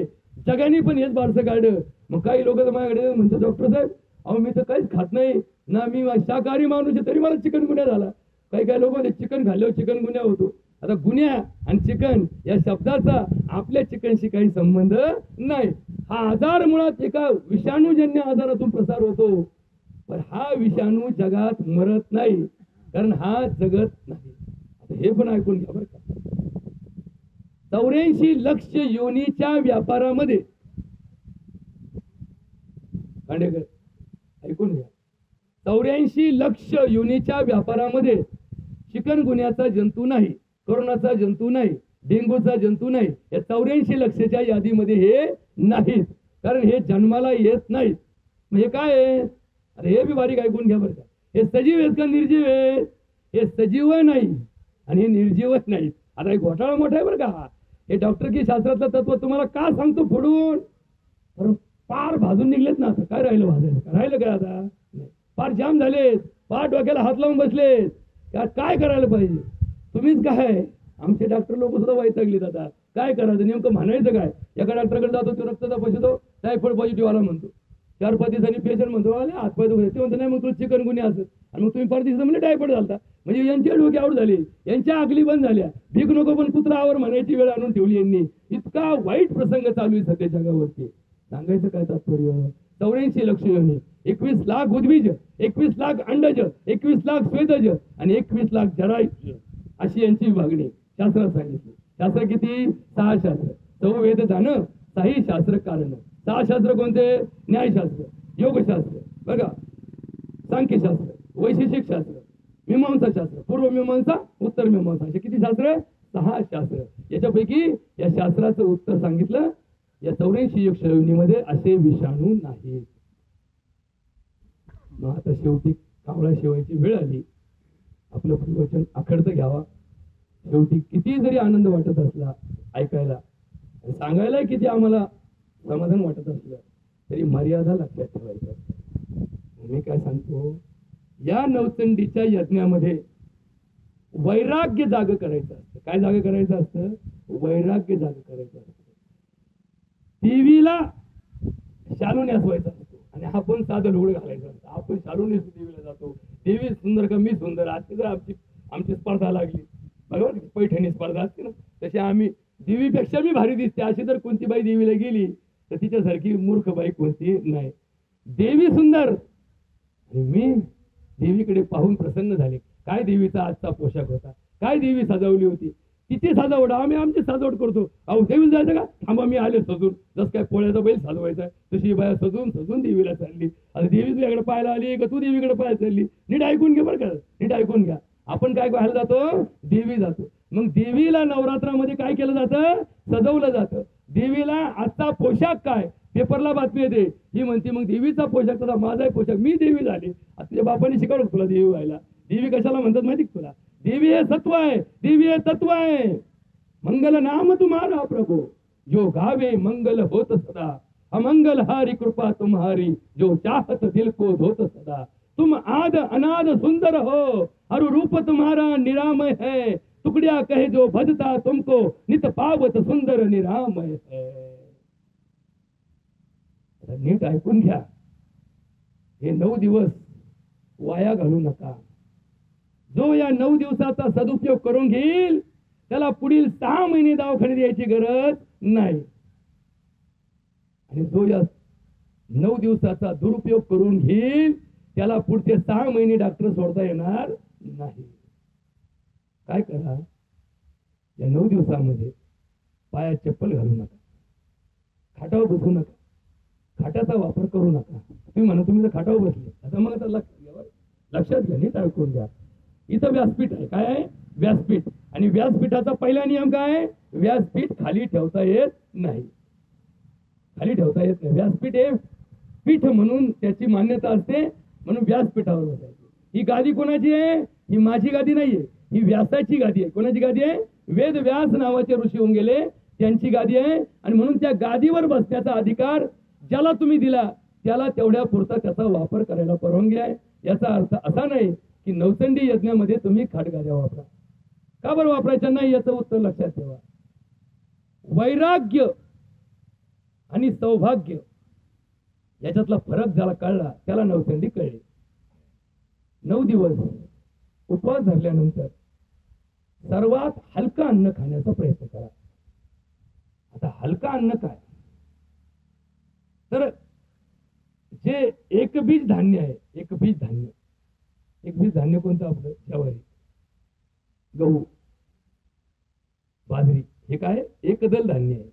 जगाने पण हेच बारसं काढलं. मग काही लोक माझ्याकडे म्हणतात, डॉक्टर साहेब अहो मी तर काहीच खात नाही ना, मी शाकाहारी माणूस आहे तरी मला चिकनगुन्या झाला. काही लोक चिकन खाल्ल्यावर चिकनगुन्या होतो. आता गुन्ह्या आणि चिकन या शब्दाचा आपल्या चिकनशी काही संबंध नाही. हा आजार मुळात एका विषाणूजन्य आजारातून प्रसार होतो. पण हा विषाणू जगात मरत नाही, कारण हा जगत नाही. आता हे पण ऐकून घ्या बरं का. 84 लक्ष योनीच्या व्यापारामध्ये, खांडेकर ऐकून घ्या, 84 लक्ष योनीच्या व्यापारामध्ये चिकनगुन्याचा जंतू नाही, कोरोनाचा जंतू नाही, डेंगूचा जंतू नाही. या 84 लक्षच्या यादीमध्ये हे नाहीत, कारण हे जन्माला येत नाहीत. म्हणजे काय आहे? अरे हे बी बारीक ऐकून घ्या बरं का. हे सजीव आहेत का निर्जीव आहेत? हे सजीव नाही आणि हे निर्जीवच नाहीत. आता एक घोटाळा मोठा आहे बरं का. हे डॉक्टर की शास्त्रातलं तत्व तुम्हाला का सांगतो फोडून? कारण पार भाजून निघलेत ना. आता काय राहिलं भाजायला? राहिलं काय आता? नाही, पार जाम झालेत, पार डोक्याला हात लावून बसलेत. काय करायला पाहिजे? तुम्हीच काय, आमचे डॉक्टर लोक सुद्धा वैतागलेत. आता काय करायचं? नेमकं म्हणायचं काय? एका डॉक्टरकडे जातो, तो रक्त तपासतो, टायफॉइड पॉझिटिव्ह आला म्हणतो. 4-5 दिवसांनी पेशंट म्हणतो आले हातपाय दुखले. ते म्हणतो नाही मग तुला चिकनगुन्या असत. आणि मग तुम्ही 5 दिवसात म्हणजे टायफॉइड झाला. म्हणजे यांचे डोके आऊट झाले, यांच्या आकली बंद झाल्या. भीक नको पण कुत्रावर म्हणायची वेळ आणून ठेवली यांनी. इतका वाईट प्रसंग चालू आहे सध्या जगावरती. सांगायचं काय तात्पर्य? 84 लक्ष योनी, 21 लाख उद्भिज, 21 लाख अंडज, 21 लाख स्वेदज आणि 21 लाख जरायुज अशी यांची विभागणी शास्त्रात सांगितली. शास्त्र किती? 6 शास्त्र. 6 वेद जाणं, 6 शास्त्र कारण. 6 शास्त्र कोणते? न्यायशास्त्र, योगशास्त्र, बघा, सांख्यशास्त्र, वैशेषिक शास्त्र, मीमांसा शास्त्र, पूर्व मीमांसा, उत्तर मीमांसा, असे किती शास्त्र? 6 शास्त्र. याच्यापैकी या शास्त्राचं उत्तर सांगितलं, या 84 योनीमध्ये असे विषाणू नाहीत. मग आता शेवटी कावळा शेवायची वेळ आली. आपलं प्रवचन आखडतं घ्यावा. शेवटी किती जरी आनंद वाटत असला ऐकायला, सांगायला किती आम्हाला समाधान वाटत असलं, तरी मर्यादा लक्षात ठेवायच्या. मी काय सांगतो, या नवचंडीच्या यज्ञामध्ये वैराग्य जाग करायचं असतं. काय जाग करायचं असतं? वैराग्य जाग करायचं असतं. देवीला शालू नेसवायचा असतो आणि आपण साधं लुगडं घालायचं असतं. आपण शालू नेसून देवीला जातो. देवी सुंदर का मी सुंदर. आजची जर आमची स्पर्धा लागली, बरोबर, पैठणी स्पर्धा असते ना, तशी आम्ही देवीपेक्षा मी भारी दिसते अशी जर कोणती बाई देवीला गेली तर तिच्यासारखी मूर्ख बाई कोणती नाही. देवी सुंदर आणि मी देवीकडे पाहून प्रसन्न झाले. काय देवीचा आजचा पोशाख होता, काय देवी सजवली होती. किती सजावट, आम्ही आमची सजावट करतो. अहो देवीला जायचं का? थांबा मी आले सजून. जसं काय पोळ्याचा बैल सजवायचा आहे तशी बाया सजून सजून देवीला चालली. आता देवी तुझ्याकडे पाहायला आली का तू देवीकडे पाहायला चालली? नीट ऐकून घे बरं का, नीट ऐकून घ्या. आपण काय पाहायला जातो? देवी जातो. मग देवीला नवरात्रामध्ये काय केलं जातं? सजवलं जातं. देवीला आजचा पोशाख काय? पेपरला बातमी येते, ही म्हणते मग देवीचा पोशाख तसा माझाही पोशाख, मी देवी झाली. तुझ्या बापाने शिकवलं तुला देवी व्हायला. देवी कशाला म्हणतात माहिती तुला? दिव्य सत्व है, दिव्य तत्व है। मंगल नाम तुम्हारा प्रभु, जो गावे मंगल होत सदा। अमंगल हारी कृपा तुम्हारी, जो चाहत दिल को धोत सदा। तुम आद अनाद सुंदर हो, अरु रूप तुम्हारा निरामय है। टुकड़िया कहे जो भजता तुमको, नित पावत सुंदर निरामय है। नीट ऐकून घ्या, हे 9 दिवस वाया घालू नका। जो या 9 दिवसाचा सदुपयोग करून घेईल त्याला पुढील 6 महिने दवाखान्यात यायची गरज नाही, आणि जो या 9 दिवसाचा दुरुपयोग करून घेईल त्याला पुढचे 6 महिने डॉक्टर सोडता येणार नाही। काय करा, या 9 दिवसामध्ये पायात चप्पल घालू नका, खाटावर बसू नका, खाटाचा वापर करू नका। तुम्ही म्हणा तुम्ही तर खाटावर बसले, आता मग आता लक्षात घ्या, नीट ऐकून घ्या। इथं व्यासपीठ आहे, काय आहे? व्यासपीठ। आणि व्यासपीठाचा पहिला नियम काय आहे? व्यासपीठ खाली ठेवता येत नाही, खाली ठेवता येत नाही। व्यासपीठ हे पीठ म्हणून त्याची मान्यता असते, म्हणून व्यासपीठावर बसायचं। ही गादी कोणाची आहे? ही माझी गादी नाहीये, ही व्यासाची गादी आहे। कोणाची गादी आहे? वेद व्यास नावाचे ऋषी होऊन गेले, त्यांची गादी आहे। आणि म्हणून त्या गादीवर बसण्याचा अधिकार ज्याला तुम्ही दिला त्याला तेवढ्या पुरता त्याचा वापर करायला परवानगी आहे। याचा अर्थ असा नाही की नवचंडी यज्ञामध्ये तुम्ही खाटगाद्या वापरा। का बरं वापरायच्या नाही याचं उत्तर लक्षात ठेवा। वैराग्य आणि सौभाग्य याच्यातला फरक ज्याला कळला त्याला नवचंडी कळली। 9 दिवस उपवास धरल्यानंतर सर्वात हलका अन्न खाण्याचा प्रयत्न करा। आता हलका अन्न काय? तर जे एकबीज धान्य आहे, एकबीज धान्य, एकबीज धान्य कोणतं? आपलं ज्वारी, गहू, बाजरी, हे काय एकदल धान्य आहे।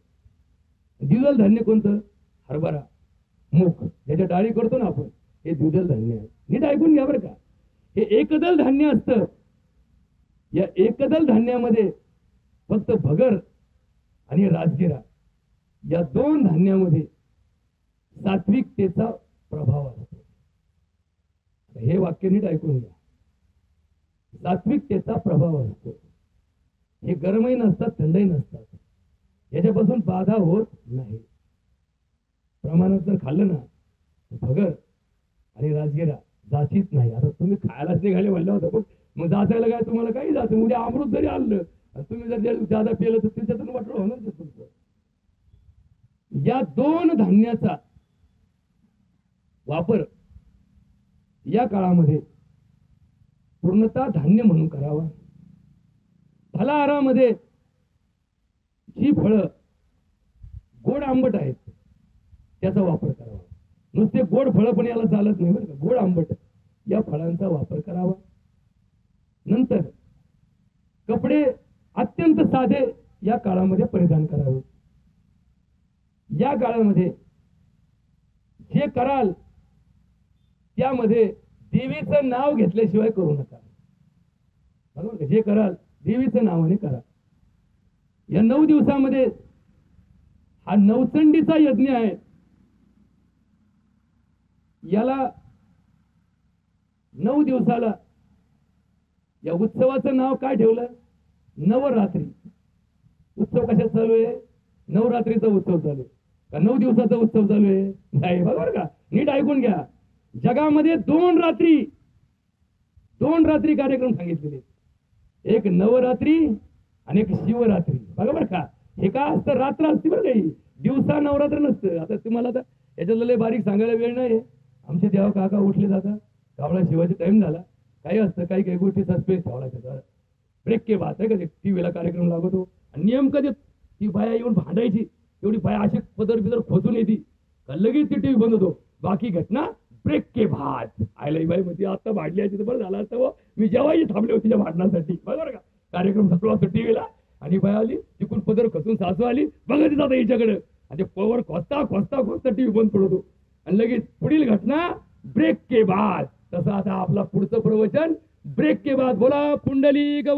द्विदल धान्य कोणतं? हरभरा, मूग, ज्याच्या डाळी करतो ना आपण, हे द्विदल धान्य आहे। नीट ऐकून घ्या बरं का, हे एकदल धान्य असतं। या एकदल धान्यामध्ये फक्त भगर आणि राजगिरा या 2 धान्यामध्ये सात्विकतेचा प्रभाव असतो। हे वाक्य नीट ऐकून घ्या, सात्विकतेचा प्रभाव असतो। हे गरमही नसतात, थंडही नसतात, याच्यापासून बाधा होत नाही। प्रमाणात जर खाल्लं ना भगर आणि राजगिरा जाचीत नाही। आता तुम्ही खायलाच निघाले म्हणलं होतं, पण मग जाचायला काय तुम्हाला काही जातं? उद्या अमृत जरी आणलं तुम्ही जर जादा पिलं तर त्याच्यातून वाटलं होणार तुमचं। या 2 धान्याचा वापर या काळामध्ये पूर्णतः धान्य म्हणून करावा। फलाहारामध्ये जी फळं गोड आंबट आहेत त्याचा वापर करावा। नुसते गोड फळं पण याला चालत नाही बरं का, गोड आंबट या फळांचा वापर करावा। नंतर कपडे अत्यंत साधे या काळामध्ये परिधान करावे। या काळामध्ये जे कराल त्यामध्ये देवीचं नाव घेतल्याशिवाय करू नका, बरोबर का? जे कराल देवीचं नावाने करा। या 9 दिवसामध्ये हा नवचंडीचा यज्ञ आहे। याला 9 दिवसाला या उत्सवाचं नाव काय ठेवलं? नवरात्री। उत्सव कशात चालू आहे? नवरात्रीचा उत्सव चालू आहे का 9 दिवसाचा उत्सव चालू आहे? नाही, बरोबर का? नीट ऐकून घ्या, जगामध्ये 2 रात्री कार्यक्रम सांगितलेले, एक नवरात्री आणि एक शिवरात्री, बरोबर का? हे काय असतं? रात्र असते बरं काही, दिवसा नवरात्र नसतं। आता तुम्हाला तर याच्यातलं लय बारीक सांगायला वेळ नाही। आमचे देवा काका उठले जातात, कावळा शिवायचा टाइम झाला, काही असतं, काही गोष्टी सस्पेन्स ठेवला त्याचा ब्रेक के बाद आहे का, टीव्हीला कार्यक्रम लागतो आणि नियम कधी ती बाया येऊन भांडायची, एवढी बाया अशी पदर बिदर खोचून येते का लगेच ती टीव्ही बंद होतो। बाकी घटना ब्रेक के बाद। आयला बाई मध्ये आता भांडली तर बरं झालं असतं, मी जेव्हाही थांबले होते त्या भांडणासाठी, बरोबर का? कार्यक्रम संपला असतो टीव्हीला आणि बाय आली तिकून पदर खचून सासू आली, बघत जाता याच्याकडे आणि पवर खोचता खोचता खोचता टीव्ही बंद पडतो आणि लगेच पुढील घटना ब्रेक के बाद। तसं आता आपला पुढचं प्रवचन ब्रेक के बाद। बोला पुंडलिक